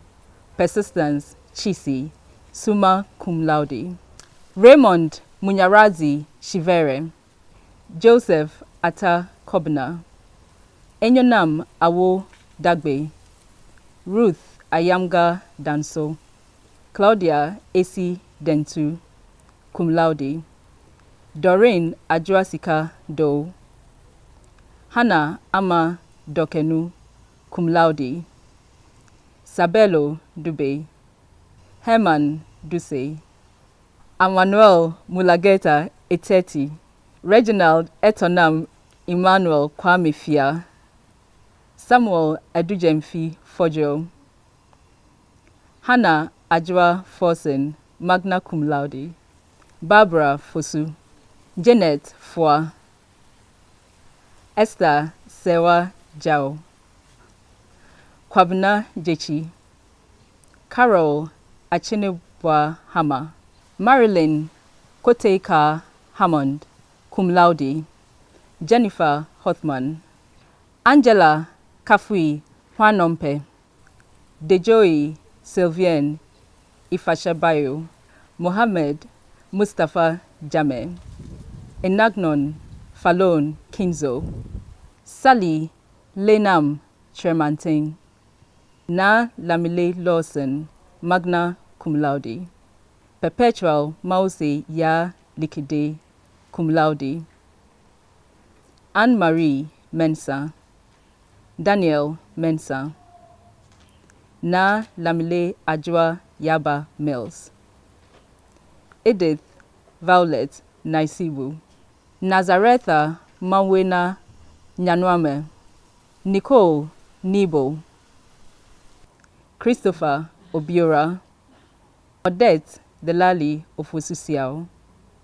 Persistence Chisi Summa cum laude. Raymond Munyarazi Shivere. Joseph Ata Kobna. Enyonam Awo Dagbe. Ruth Ayamga Danso. Claudia Esi Dentu cum laude. Doreen Ajuasika Do. Hannah Ama Dokenu cum laude. Sabelo Dube. Herman Duse. Emmanuel Mulageta Eteti. Reginald Etonam Emmanuel Kwame Fia. Samuel Adujemfi Fojo. Hannah Ajwa Forsen magna cum laude. Barbara Fosu. Janet Fwa. Esther Sewa Jao. Kwabna Jechi. Carol Achinebwa Hama. Marilyn Koteka Hammond cum laude. Jennifer Hothman. Angela Kafui Hwanompe. Dejoy Sylvienne Ifashabayo. Mohammed Mustafa Jame. Enagnon Falon Kinzo. Sally Lenam Tremanting. Na Lamile Lawson magna cum laude. Perpetual Mause Ya Likide cum laude. Anne-Marie Mensa. Daniel Mensa. Na Lamile Ajwa Yaba Mills. Edith Violet Naisibu. Nazaretha Mawena Nyanwame. Nicole Nibo. Christopher Obiora. Odette Delali Ofosusiao.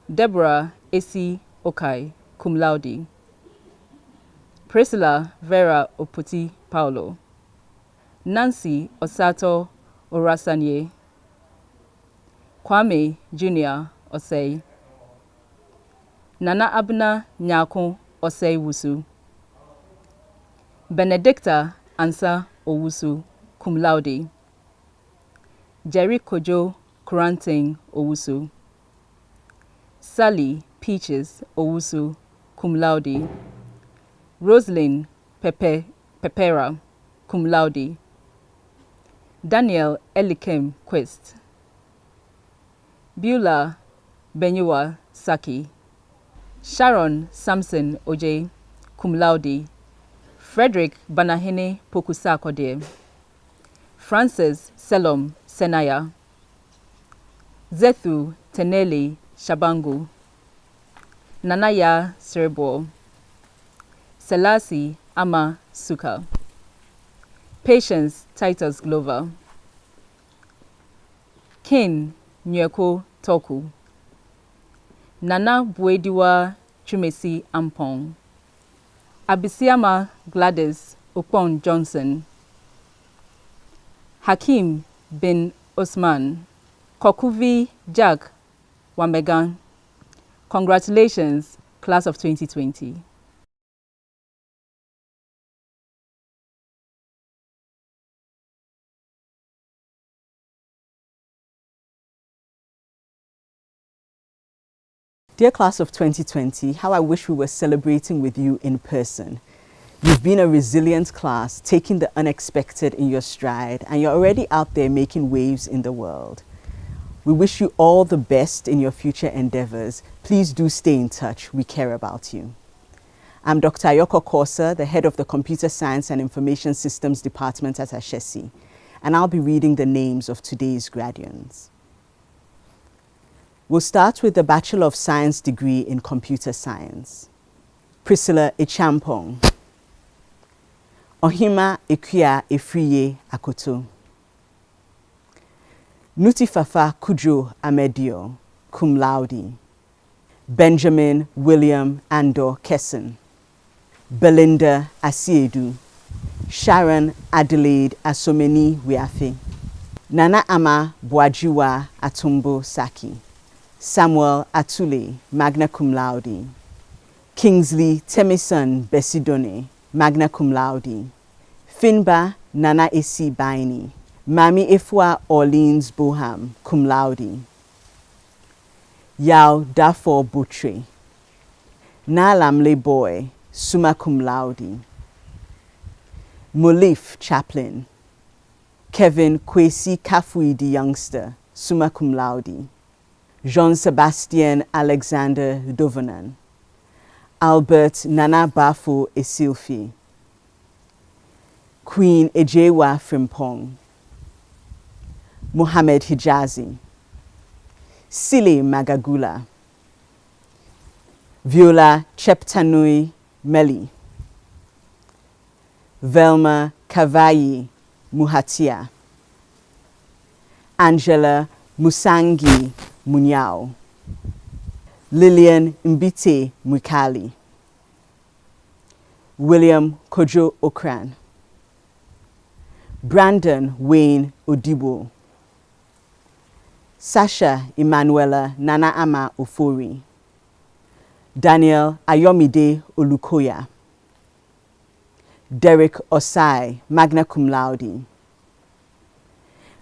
Deborah Esi Okai cum laude. Priscilla Vera Oputi Paulo. Nancy Osato Orasanye. Kwame Jr. Osei. Nana Abna Nyako Osei Wusu. Benedicta Ansa Owusu cum laude. Jerry Kojo Kuranting Owusu. Sally Peaches Owusu cum laude. Rosalind Pepera cum laude. Daniel Elikem Quest. Beulah Benyua Saki. Sharon Samson Oje cum laude. Frederick Banahene Pokusakode. Francis Selom Senaya. Zethu Tenele Shabangu. Nanaya Serebo. Selasi Ama Suka. Patience Titus Glover. Kin Nyeko Toku. Nana Buediwa Chumesi Ampong. Abisiama Gladys Opon Johnson. Hakim bin Osman. Kokuvi Jack Wamegan. Congratulations, class of 2020. Dear class of 2020, how I wish we were celebrating with you in person. You've been a resilient class, taking the unexpected in your stride, and you're already out there making waves in the world. We wish you all the best in your future endeavors. Please do stay in touch. We care about you. I'm Dr. Ayoko Kosa, the head of the Computer Science and Information Systems Department at Ashesi, and I'll be reading the names of today's graduates. We'll start with the Bachelor of Science degree in Computer Science. Priscilla Echampong. Ohima Ekuya Efriye Akoto. Nutifafa Kujo Amedio, cum laude. Benjamin William Andor Kesson. Belinda Asiedu. Sharon Adelaide Asomeni Wiafe. Nana Ama Boajiwa Atumbo Saki. Samuel Atule, magna cum laude. Kingsley Temison Besidone, magna cum laude. Finba Nana Esi Baini. Mami Efwa Orleans Boham, cum laude. Yao Dafor Butre. Nalamle Boy, summa cum laude. Mulif Chaplain. Kevin Kwesi Kafui the Youngster, summa cum laude. Jean-Sebastien Alexander Dovanan. Albert Nana Bafo Esilfi. Queen Ejewa Frimpong. Mohammed Hijazi. Sile Magagula. Viola Cheptanui Meli. Velma Kavayi Muhatia. Angela Musangi Munyao. Lillian Mbite Mukali. William Kojo Okran. Brandon Wayne Odibo. Sasha Emanuela Nana Ama Ofori. Daniel Ayomide Olukoya. Derek Osai, magna cum laude.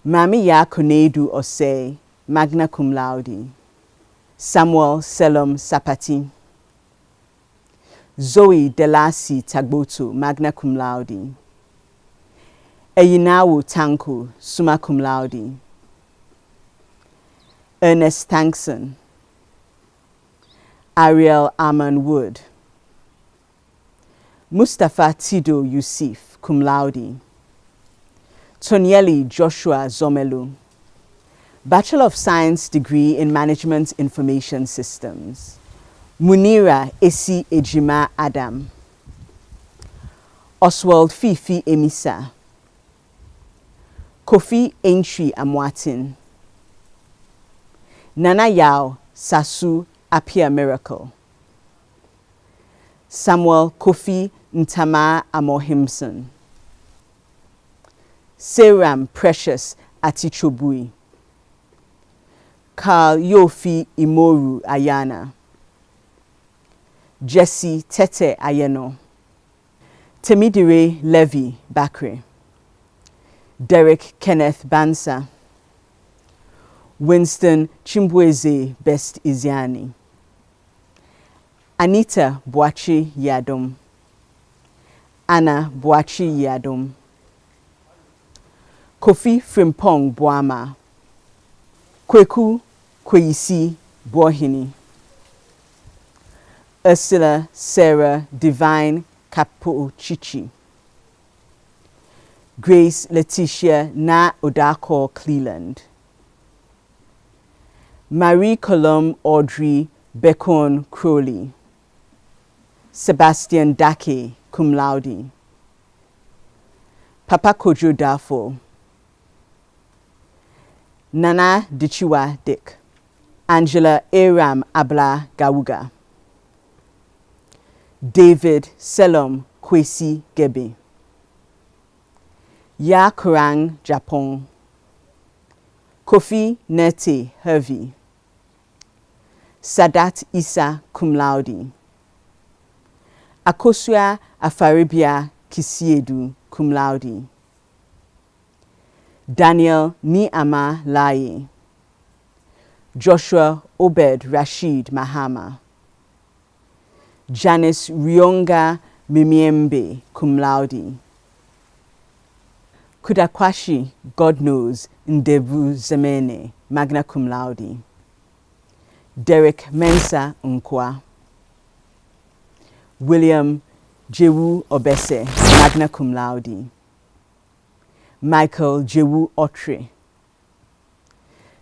Mami Ya Konedu Osei, magna cum laude. Samuel Selom Sapati. Zoe Delasi Tagboto, magna cum laude. Eyinawu Tanko, summa cum laude. Ernest Thankson. Ariel Aman Wood. Mustafa Tido Yusuf, cum laude. Tonyeli Joshua Zomelu. Bachelor of Science degree in Management Information Systems. Munira Esi Ejima Adam. Oswald Fifi Emisa. Kofi Entry Amwatin. Nana Yao Sasu Apia Miracle. Samuel Kofi Ntama Amohimson. Seram Precious Atichobui. Carl Yofi Imoru Ayana. Jesse Tete Ayeno. Temidire Levy Bakre. Derek Kenneth Bansa. Winston Chimbweze Best Iziani. Anita Boachi Yadom. Anna Boachi Yadom. Kofi Frimpong Boama. Kweku Kweyisi Bohini. Ursula Sarah Divine Kapo Chichi. Grace Letitia Na Odako Cleland. Marie Colombe Audrey Becon Crowley. Sebastian Dake, cum laude. Papa Kojo Dafo. Nana Dichiwa Dick. Angela Aram Abla Gawuga. David Selom Kwesi Gebe. Ya Kurang Japon. Kofi Nete Hervey. Sadat Isa cum laude. Akosua Afaribia Kisiedu cum laude. Daniel Niama Laye. Joshua Obed Rashid Mahama. Janice Rionga Mimiembe cum laude. Kudakwashi, God knows, Ndevu Zemene, magna cum laude. Derek Mensah Nkwa. William Jewu Obese, magna cum laude. Michael Jewu Otre.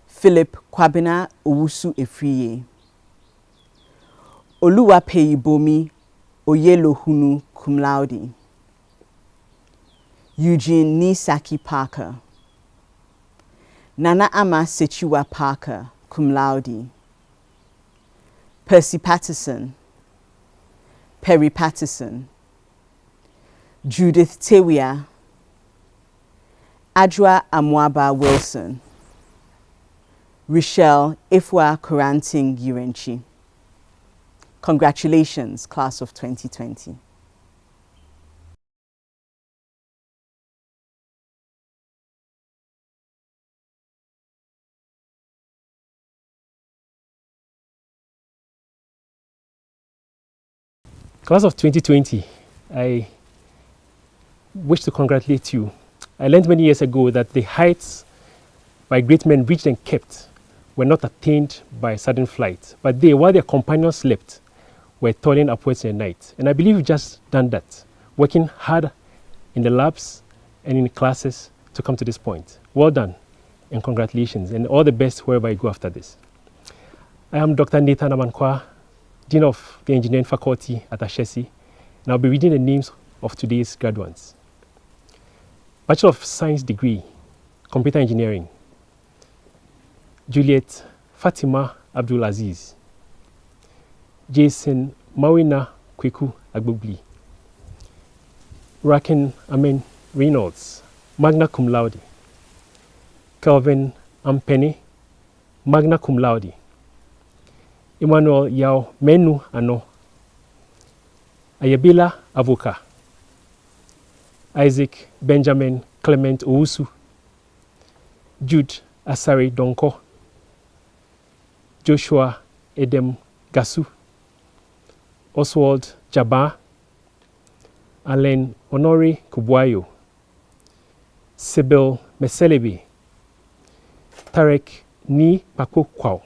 Philip Kwabena Owusu Efriye. Oluwapeyibomi Oyelohunu cum laude. Eugene Nisaki Parker. Nana Ama Sechiwa Parker, cum laude. Percy Patterson. Perry Patterson. Judith Tewia. Adwa Amwaba Wilson. Rochelle Ifwa Kuranting Yurenchi. Congratulations, class of 2020. Class of 2020, I wish to congratulate you. I learned many years ago that the heights by great men reached and kept were not attained by sudden flight, but they, while their companions slept, were toiling upwards in the night. And I believe you've just done that, working hard in the labs and in the classes to come to this point. Well done and congratulations, and all the best wherever you go after this. I am Dr. Nathan Amankwa, Dean of the Engineering Faculty at Ashesi, and I'll be reading the names of today's graduates. Bachelor of Science degree, Computer Engineering, Juliet Fatima Abdulaziz. Jason Mawina Kweku Agbogli. Raken Amen Reynolds, magna cum laude. Kelvin Ampene, magna cum laude. Emmanuel Yao Menu Ano. Ayabila Avoka. Isaac Benjamin Clement Owusu. Jude Asari Donko. Joshua Edem Gasu. Oswald Jabba. Alain Honore Kubwayo. Sybil Meselebe. Tarek Ni Pako Kwao.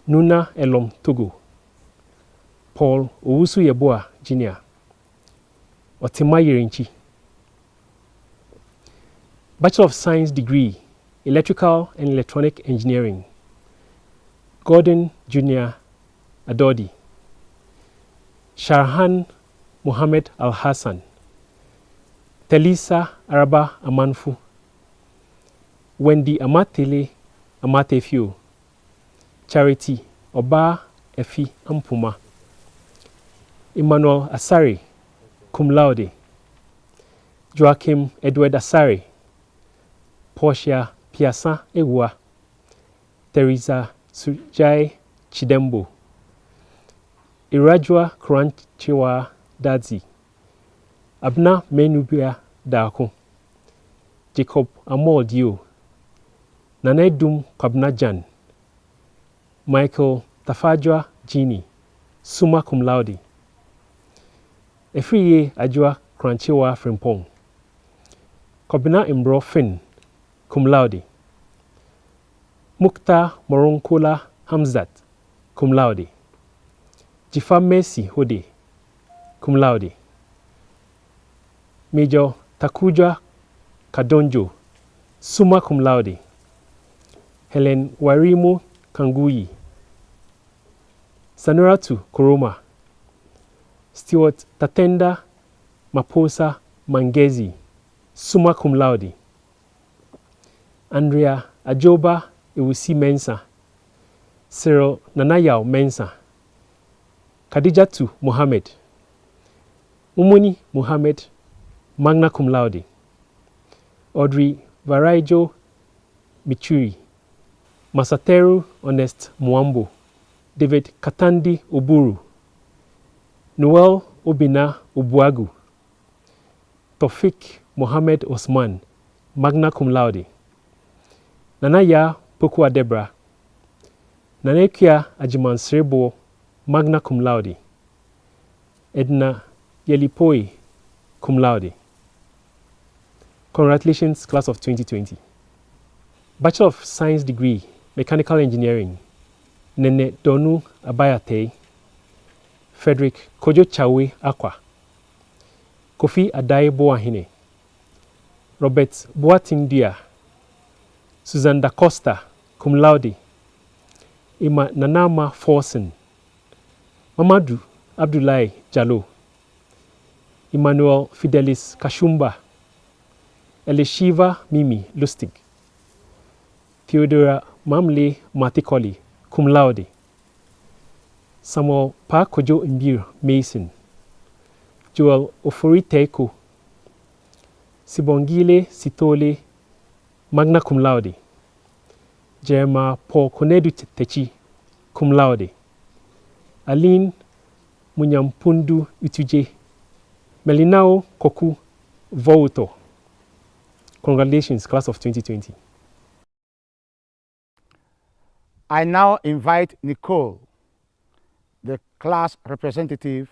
Nuna Elom Togo. Paul Owusu Yeboah Jr. Otima Yerinchi. Bachelor of Science degree, Electrical and Electronic Engineering, Gordon Jr. Adodi. Sharhan Muhammad Al-Hassan. Telisa Araba Amanfu. Wendy Amatele Amatefio. Charity Oba Efi Ampuma. Emmanuel Asari, cum laude. Joachim Edward Asari. Portia Piasa Ewa. Teresa Sujai Chidembo. Irajwa Kranchiwa Dadzi. Abna Menubia Dako. Jacob Amol Dio. Nanedum Kwabnajan. Michael Tafajwa Gini, summa cum laude. Efriye Ajwa Kranchiwa Frimpong. Kobina Imbro Fin, cum laude. Mukta Moronkola Hamzat, cum laude. Jifa Messi Hode, cum laude. Major Takuja Kadonjo, summa cum laude. Helen Warimo Kanguyi. Sanuratu Koroma. Stuart Tatenda Maposa Mangezi, summa cum laude. Andrea Ajoba Ewusi Mensa. Cyril Nanayao Mensa. Khadijatu Mohammed. Umuni Mohammed, magna cum laude. Audrey Varaijo Michuri. Masateru Honest Mwambo. David Katandi Oburu. Noel Obina Obuagu. Tofik Mohammed Osman, magna cum laude. Nanaya Pokua Debra. Nanekia Ajiman Srebo, magna cum laude. Edna Yelipoi, cum laude. Congratulations, class of 2020. Bachelor of Science degree, Mechanical Engineering, Nene Donu Abayate, Frederick Kojo Chawe Akwa, Kofi Adai Boahine, Robert Boatindia, Susan Da Costa, cum laude, Ima Nanama Forsen, Mamadou Abdoulaye Jallo, Emmanuel Fidelis Kashumba, Elishiva Mimi Lustig, Theodora Mamle Matikoli, cum laude, Samuel Pakojo Mbir Mason, Joel Ofori Teko, Sibongile Sitole, magna cum laude, Jeremiah Paul Konedu Techi, cum laude, Aline Munyampundu Utuje, Melinao Koku Vouto. Congratulations, class of 2020. I now invite Nicole, the class representative,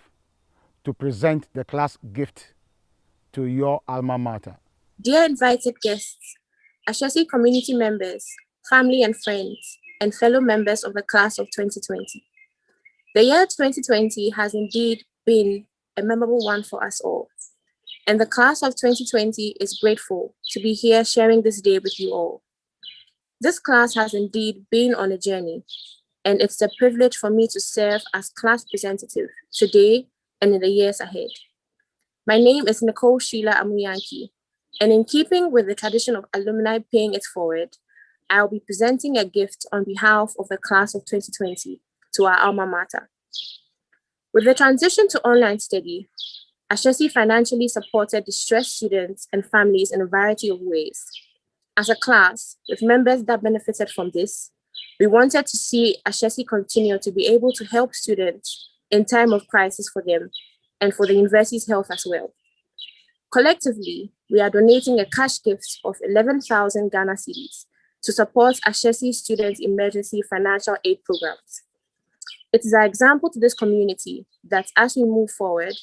to present the class gift to your alma mater. Dear invited guests, Ashesi community members, family and friends, and fellow members of the class of 2020. The year 2020 has indeed been a memorable one for us all. And the class of 2020 is grateful to be here sharing this day with you all. This class has indeed been on a journey, and it's a privilege for me to serve as class representative today and in the years ahead. My name is Nicole Sheila Amuyanki, and in keeping with the tradition of alumni paying it forward, I'll be presenting a gift on behalf of the class of 2020 to our alma mater. With the transition to online study, Ashesi financially supported distressed students and families in a variety of ways. As a class, with members that benefited from this, we wanted to see Ashesi continue to be able to help students in time of crisis for them and for the university's health as well. Collectively, we are donating a cash gift of 11,000 Ghana cedis to support Ashesi students' emergency financial aid programs. It is our example to this community that as we move forward,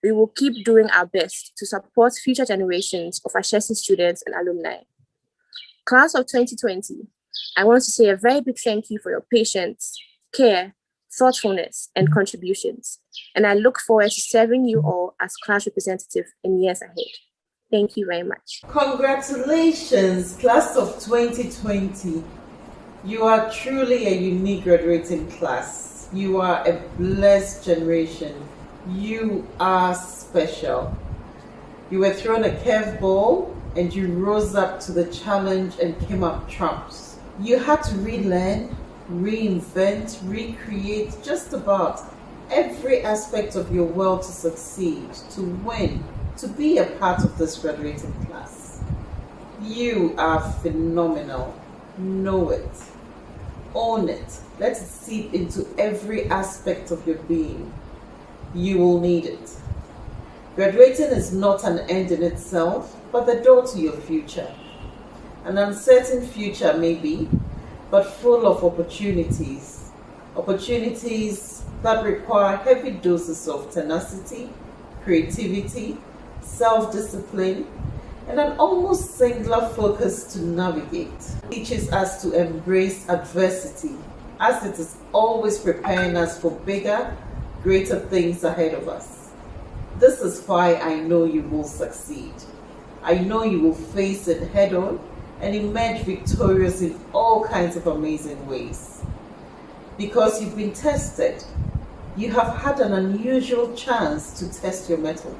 we will keep doing our best to support future generations of Ashesi students and alumni. Class of 2020, I want to say a very big thank you for your patience, care, thoughtfulness, and contributions. And I look forward to serving you all as class representative in years ahead. Thank you very much. Congratulations, class of 2020. You are truly a unique graduating class. You are a blessed generation. You are special. You were thrown a curveball and you rose up to the challenge and came up trumps. You had to relearn, reinvent, recreate just about every aspect of your world to succeed, to win, to be a part of this graduating class. You are phenomenal. Know it. Own it. Let it seep into every aspect of your being. You will need it. Graduating is not an end in itself, but the door to your future. An uncertain future maybe, but full of opportunities. Opportunities that require heavy doses of tenacity, creativity, self-discipline, and an almost singular focus to navigate. It teaches us to embrace adversity, as it is always preparing us for bigger, greater things ahead of us. This is why I know you will succeed. I know you will face it head on and emerge victorious in all kinds of amazing ways. Because you've been tested, you have had an unusual chance to test your mettle.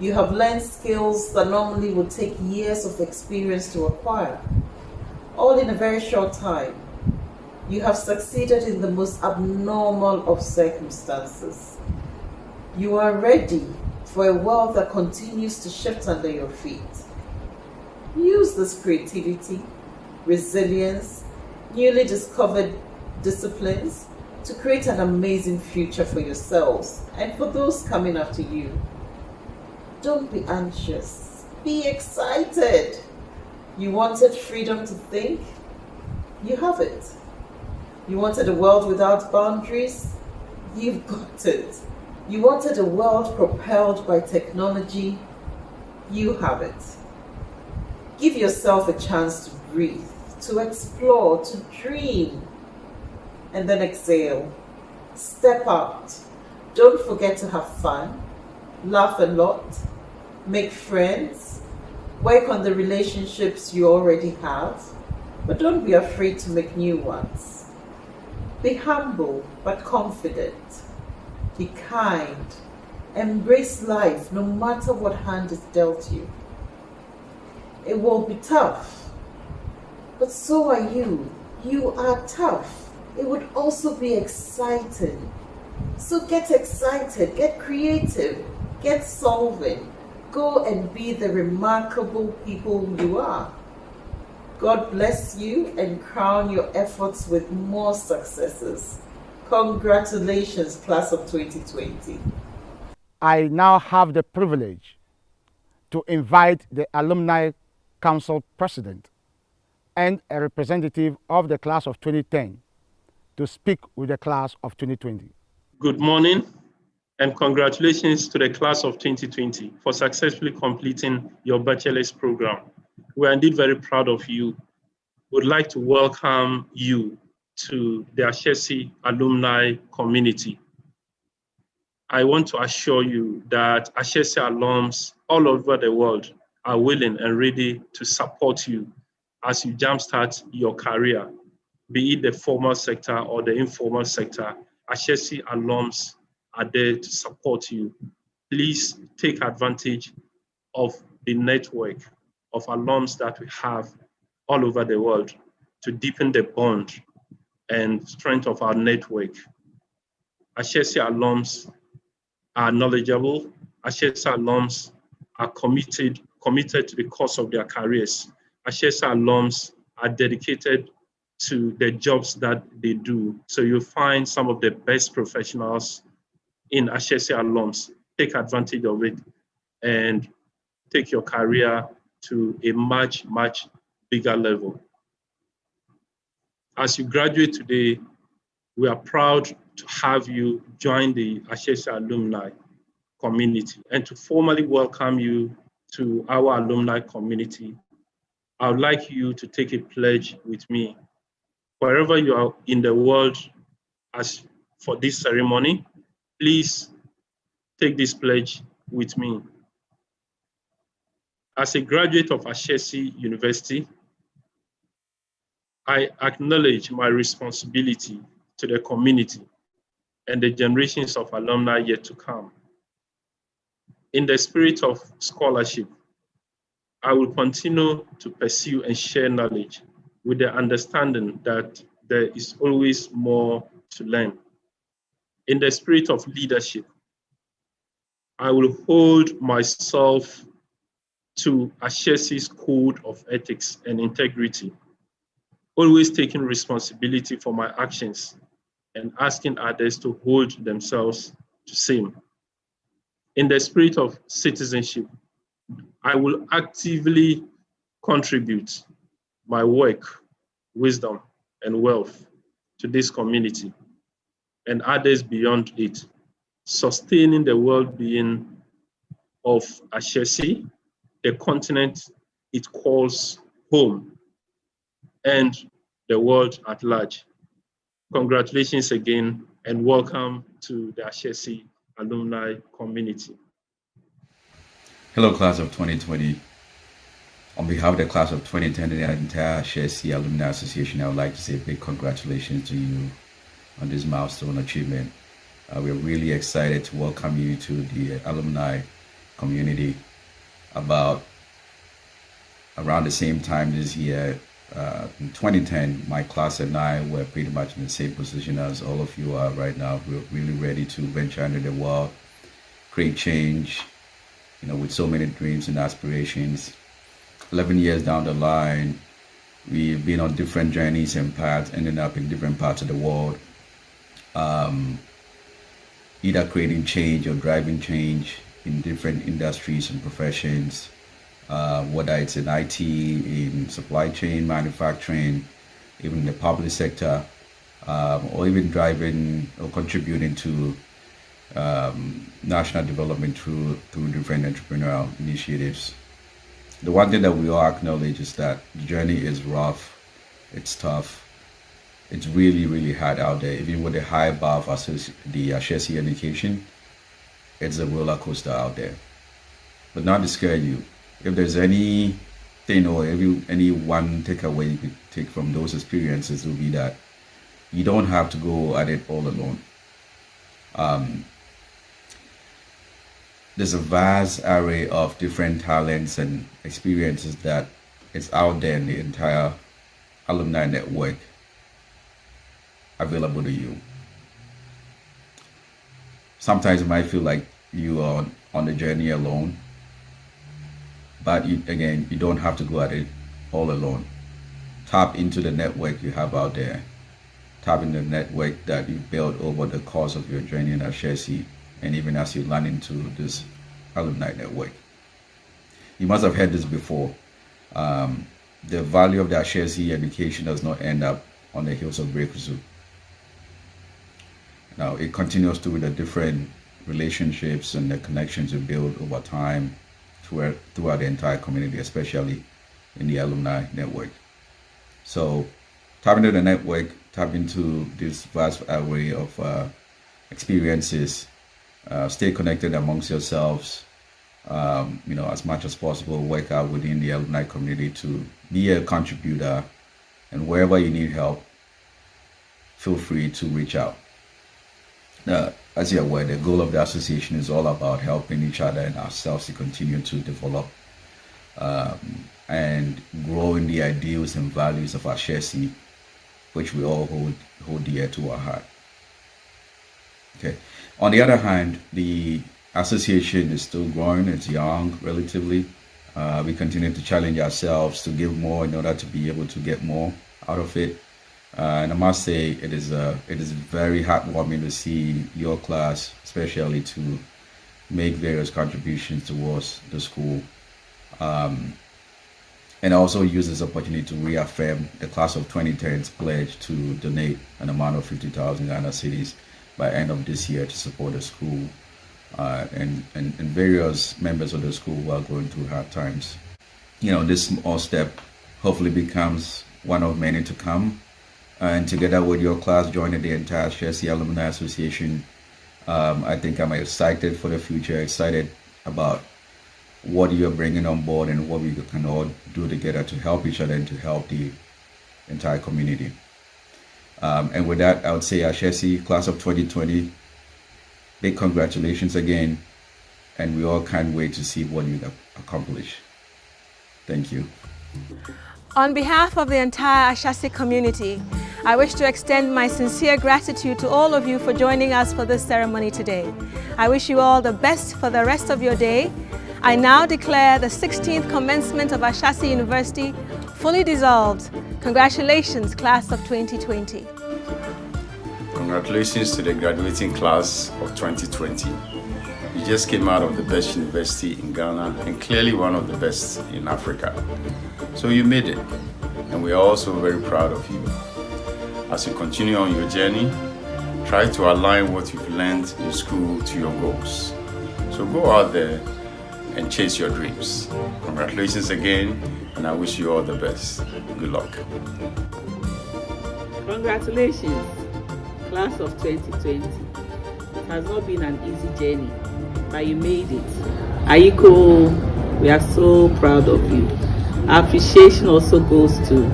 You have learned skills that normally would take years of experience to acquire, all in a very short time. You have succeeded in the most abnormal of circumstances. You are ready for a world that continues to shift under your feet. Use this creativity, resilience, newly discovered disciplines to create an amazing future for yourselves and for those coming after you. Don't be anxious. Be excited. You wanted freedom to think? You have it. You wanted a world without boundaries? You've got it. You wanted a world propelled by technology? You have it. Give yourself a chance to breathe, to explore, to dream, and then exhale. Step out. Don't forget to have fun, laugh a lot, make friends, work on the relationships you already have, but don't be afraid to make new ones. Be humble but confident. Be kind. Embrace life no matter what hand is dealt you. It will be tough, but so are you. You are tough. It would also be exciting. So get excited, get creative, get solving. Go and be the remarkable people you are. God bless you and crown your efforts with more successes. Congratulations, class of 2020. I now have the privilege to invite the Alumni Council President and a representative of the class of 2010 to speak with the class of 2020. Good morning and congratulations to the class of 2020 for successfully completing your bachelor's program. We are indeed very proud of you. We'd like to welcome you to the Ashesi alumni community. I want to assure you that Ashesi alums all over the world are willing and ready to support you as you jumpstart your career, be it the formal sector or the informal sector. Ashesi alums are there to support you. Please take advantage of the network of alums that we have all over the world to deepen the bond and strength of our network. Ashesi alums are knowledgeable. Ashesi alums are committed to the cause of their careers. Ashesi alums are dedicated to the jobs that they do. So you'll find some of the best professionals in Ashesi alums. Take advantage of it and take your career to a much, much bigger level. As you graduate today, we are proud to have you join the Ashesi alumni community. And to formally welcome you to our alumni community, I would like you to take a pledge with me. Wherever you are in the world as for this ceremony, please take this pledge with me. As a graduate of Ashesi University, I acknowledge my responsibility to the community and the generations of alumni yet to come. In the spirit of scholarship, I will continue to pursue and share knowledge with the understanding that there is always more to learn. In the spirit of leadership, I will hold myself to Ashesi's code of ethics and integrity, always taking responsibility for my actions and asking others to hold themselves to same. In the spirit of citizenship, I will actively contribute my work, wisdom, and wealth to this community and others beyond it, sustaining the well-being of Ashesi, the continent it calls home, and the world at large. Congratulations again, and welcome to the Ashesi alumni community. Hello, class of 2020. On behalf of the class of 2010 and the entire Ashesi Alumni Association, I would like to say a big congratulations to you on this milestone achievement. We're really excited to welcome you to the alumni community. Around the same time this year, in 2010, my class and I were pretty much in the same position as all of you are right now. We're really ready to venture into the world, create change, with so many dreams and aspirations. 11 years down the line, we've been on different journeys and paths, ending up in different parts of the world, either creating change or driving change in different industries and professions, whether it's in IT, in supply chain, manufacturing, even in the public sector, or even driving or contributing to national development through different entrepreneurial initiatives. The one thing that we all acknowledge is that the journey is rough, It's tough. It's really, really hard out there. Even with the high bar of the Ashesi education, it's a roller coaster out there. But not to scare you. If there's anything or any one takeaway you could take from those experiences, it will be that you don't have to go at it all alone. There's a vast array of different talents and experiences that is out there in the entire alumni network available to you. Sometimes it might feel like you are on the journey alone, but you don't have to go at it all alone. Tap into the network you have out there. Tap into the network that you built over the course of your journey in Ashesi, and even as you land into this alumni network. You must have heard this before. The value of the Ashesi education does not end up on the hills of Breakthrough. Now, it continues through the different relationships and the connections you build over time throughout the entire community, especially in the alumni network. So tap into the network, tap into this vast array of experiences, stay connected amongst yourselves, as much as possible, work out within the alumni community to be a contributor, and wherever you need help, feel free to reach out. As you're aware, the goal of the association is all about helping each other and ourselves to continue to develop and grow in the ideals and values of Ashesi, which we all hold dear to our heart. Okay. On the other hand, the association is still growing. It's young, relatively. We continue to challenge ourselves to give more in order to be able to get more out of it. And I must say, it is very heartwarming to see your class, especially to make various contributions towards the school. And also use this opportunity to reaffirm the class of 2010's pledge to donate an amount of 50,000 Ghana cedis by end of this year to support the school and various members of the school who are going through hard times. This small step hopefully becomes one of many to come. And together with your class joining the entire Ashesi Alumni Association, I think I'm excited for the future, excited about what you're bringing on board and what we can all do together to help each other and to help the entire community. And with that, I would say Ashesi, class of 2020, big congratulations again, and we all can't wait to see what you accomplish. Thank you. On behalf of the entire Ashesi community, I wish to extend my sincere gratitude to all of you for joining us for this ceremony today. I wish you all the best for the rest of your day. I now declare the 16th commencement of Ashesi University fully dissolved. Congratulations, class of 2020. Congratulations to the graduating class of 2020. You just came out of the best university in Ghana and clearly one of the best in Africa. So you made it, and we are also very proud of you. As you continue on your journey, try to align what you've learned in school to your goals. So go out there and chase your dreams. Congratulations again, and I wish you all the best. Good luck. Congratulations, class of 2020. It has not been an easy journey, but you made it. Aiko, we are so proud of you. Our appreciation also goes to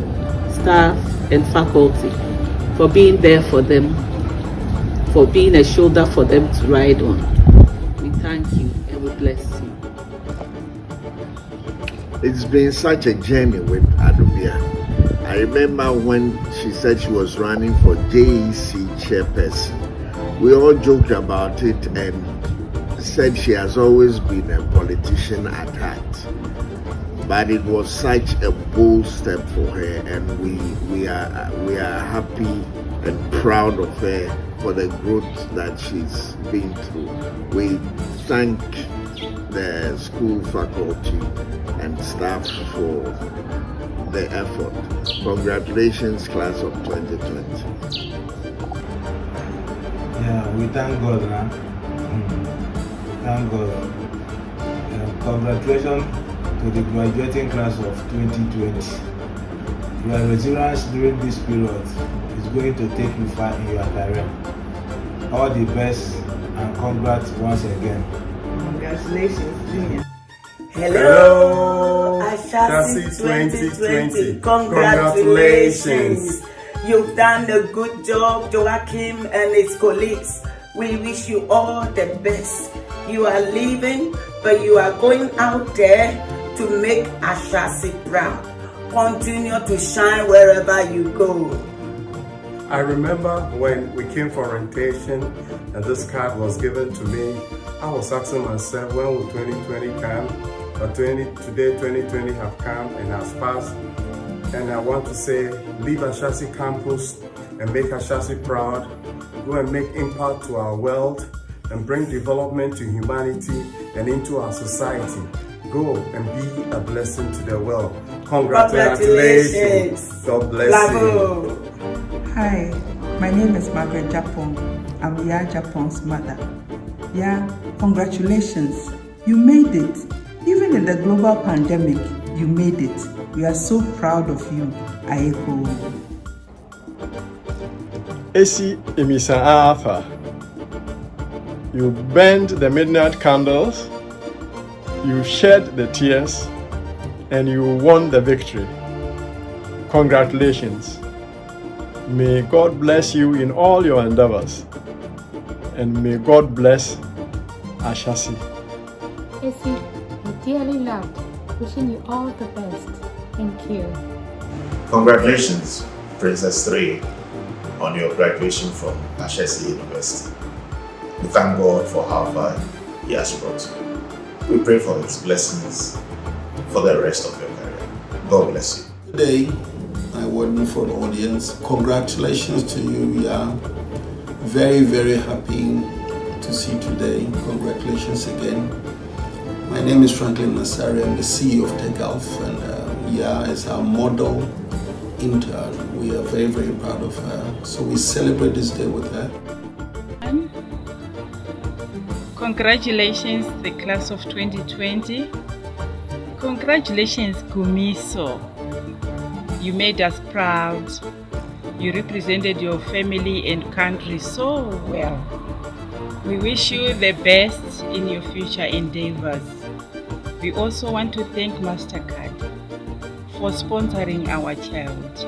staff and faculty for being there for them, for being a shoulder for them to ride on. We thank you and we bless you. It's been such a journey with Adubia. I remember when she said she was running for JEC chairperson. We all joked about it and said she has always been a politician at heart. But it was such a bold step for her, and we are happy and proud of her for the growth that she's been through. We thank the school faculty and staff for the effort. Congratulations, class of 2020. Yeah, we thank God now. Thank God. Congratulations to the graduating class of 2020. Your resilience during this period is going to take you far in your career. All the best and congrats once again. Congratulations, Junior. Hello, Ashesi 2020. Congratulations. You've done a good job, Joachim and his colleagues. We wish you all the best. You are leaving, but you are going out there to make Ashesi proud. Continue to shine wherever you go. I remember when we came for orientation and this card was given to me, I was asking myself, when will 2020 come? But today 2020 have come and has passed. And I want to say, leave Ashesi campus and make Ashesi proud. Go and make impact to our world and bring development to humanity and into our society. Go and be a blessing to the world. Congratulations. God bless Bravo. you. Hi, my name is Margaret Japon. I'm Ya Japon's mother. Ya, congratulations. You made it. Even in the global pandemic, you made it. We are so proud of you, Aiko. Esi Emisa Alpha. You burned the midnight candles, you shed the tears, and you won the victory. Congratulations. May God bless you in all your endeavors, and may God bless Ashesi. Esi, you dearly loved, wishing you all the best. Thank you. Congratulations, Princess 3, on your graduation from Ashesi University. We thank God for how far He has brought you. We pray for His blessings for the rest of your career. God bless you. Today, I word for the audience. Congratulations to you. We are very, very happy to see you today. Congratulations again. My name is Franklin Nassari. I'm the CEO of TechGulf, and Ya is our model intern. We are very, very proud of her. So we celebrate this day with her. Congratulations, the class of 2020. Congratulations, Gumiso. You made us proud. You represented your family and country so well. We wish you the best in your future endeavors. We also want to thank MasterCard for sponsoring our child.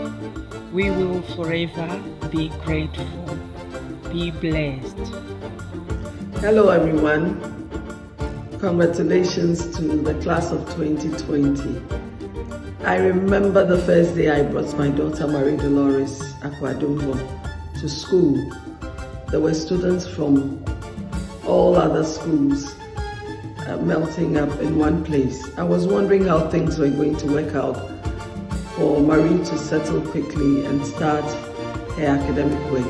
We will forever be grateful. Be blessed. Hello everyone. Congratulations to the class of 2020. I remember the first day I brought my daughter Marie Dolores Akwadumbo to school. There were students from all other schools melting up in one place. I was wondering how things were going to work out for Marie to settle quickly and start her academic work.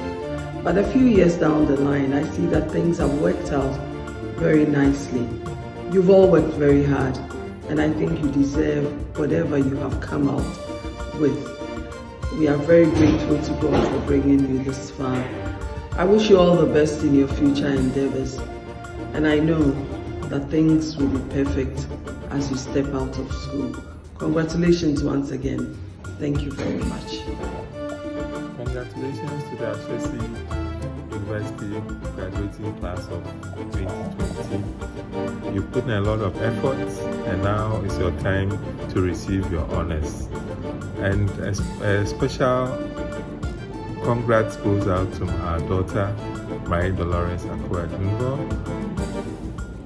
But a few years down the line, I see that things have worked out very nicely. You've all worked very hard, and I think you deserve whatever you have come out with. We are very grateful to God for bringing you this far. I wish you all the best in your future endeavors, and I know that things will be perfect as you step out of school. Congratulations once again. Thank you very much. Congratulations to the Ashesi University graduating class of 2020. You've put in a lot of effort, and now it's your time to receive your honors. And a special congrats goes out to our daughter, Marie Dolores Akwadumbo.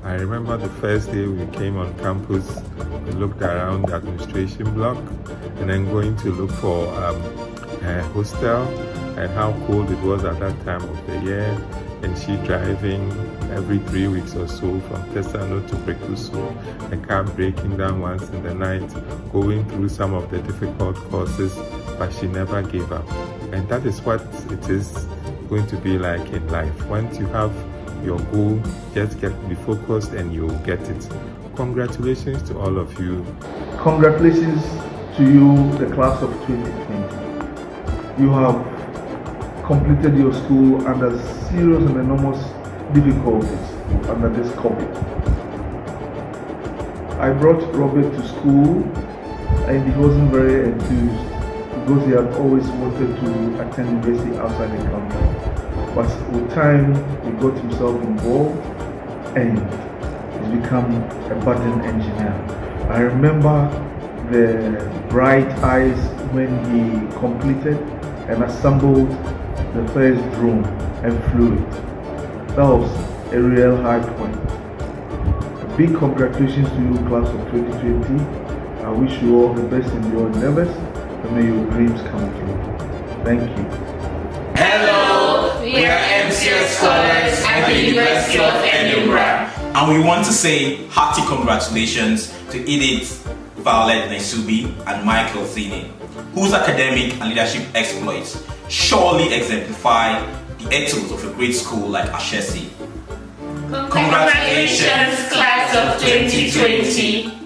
I remember the first day we came on campus, we looked around the administration block and then going to look for a hostel, and how cold it was at that time of the year, and she driving every 3 weeks or so from Tesano to Brekusu, the car breaking down once in the night, going through some of the difficult courses, but she never gave up. And that is what it is going to be like in life. Once you have your goal, just be focused and you'll get it. Congratulations to all of you. Congratulations to you, the class of 2020. You have completed your school under serious and enormous difficulties under this COVID. I brought Robert to school and he wasn't very enthused because he had always wanted to attend university outside the country. But with time, he got himself involved and he's become a button engineer. I remember the bright eyes when he completed and assembled the first drone and flew it. That was a real high point. A big congratulations to you, class of 2020. I wish you all the best in your endeavors and may your dreams come true. Thank you. Hello, we are MCS scholars at the University of Edinburgh. And we want to say hearty congratulations to Edith Violet Naisubi and Michael Zini, whose academic and leadership exploits surely exemplify the ethos of a great school like Ashesi. Congratulations, class of 2020.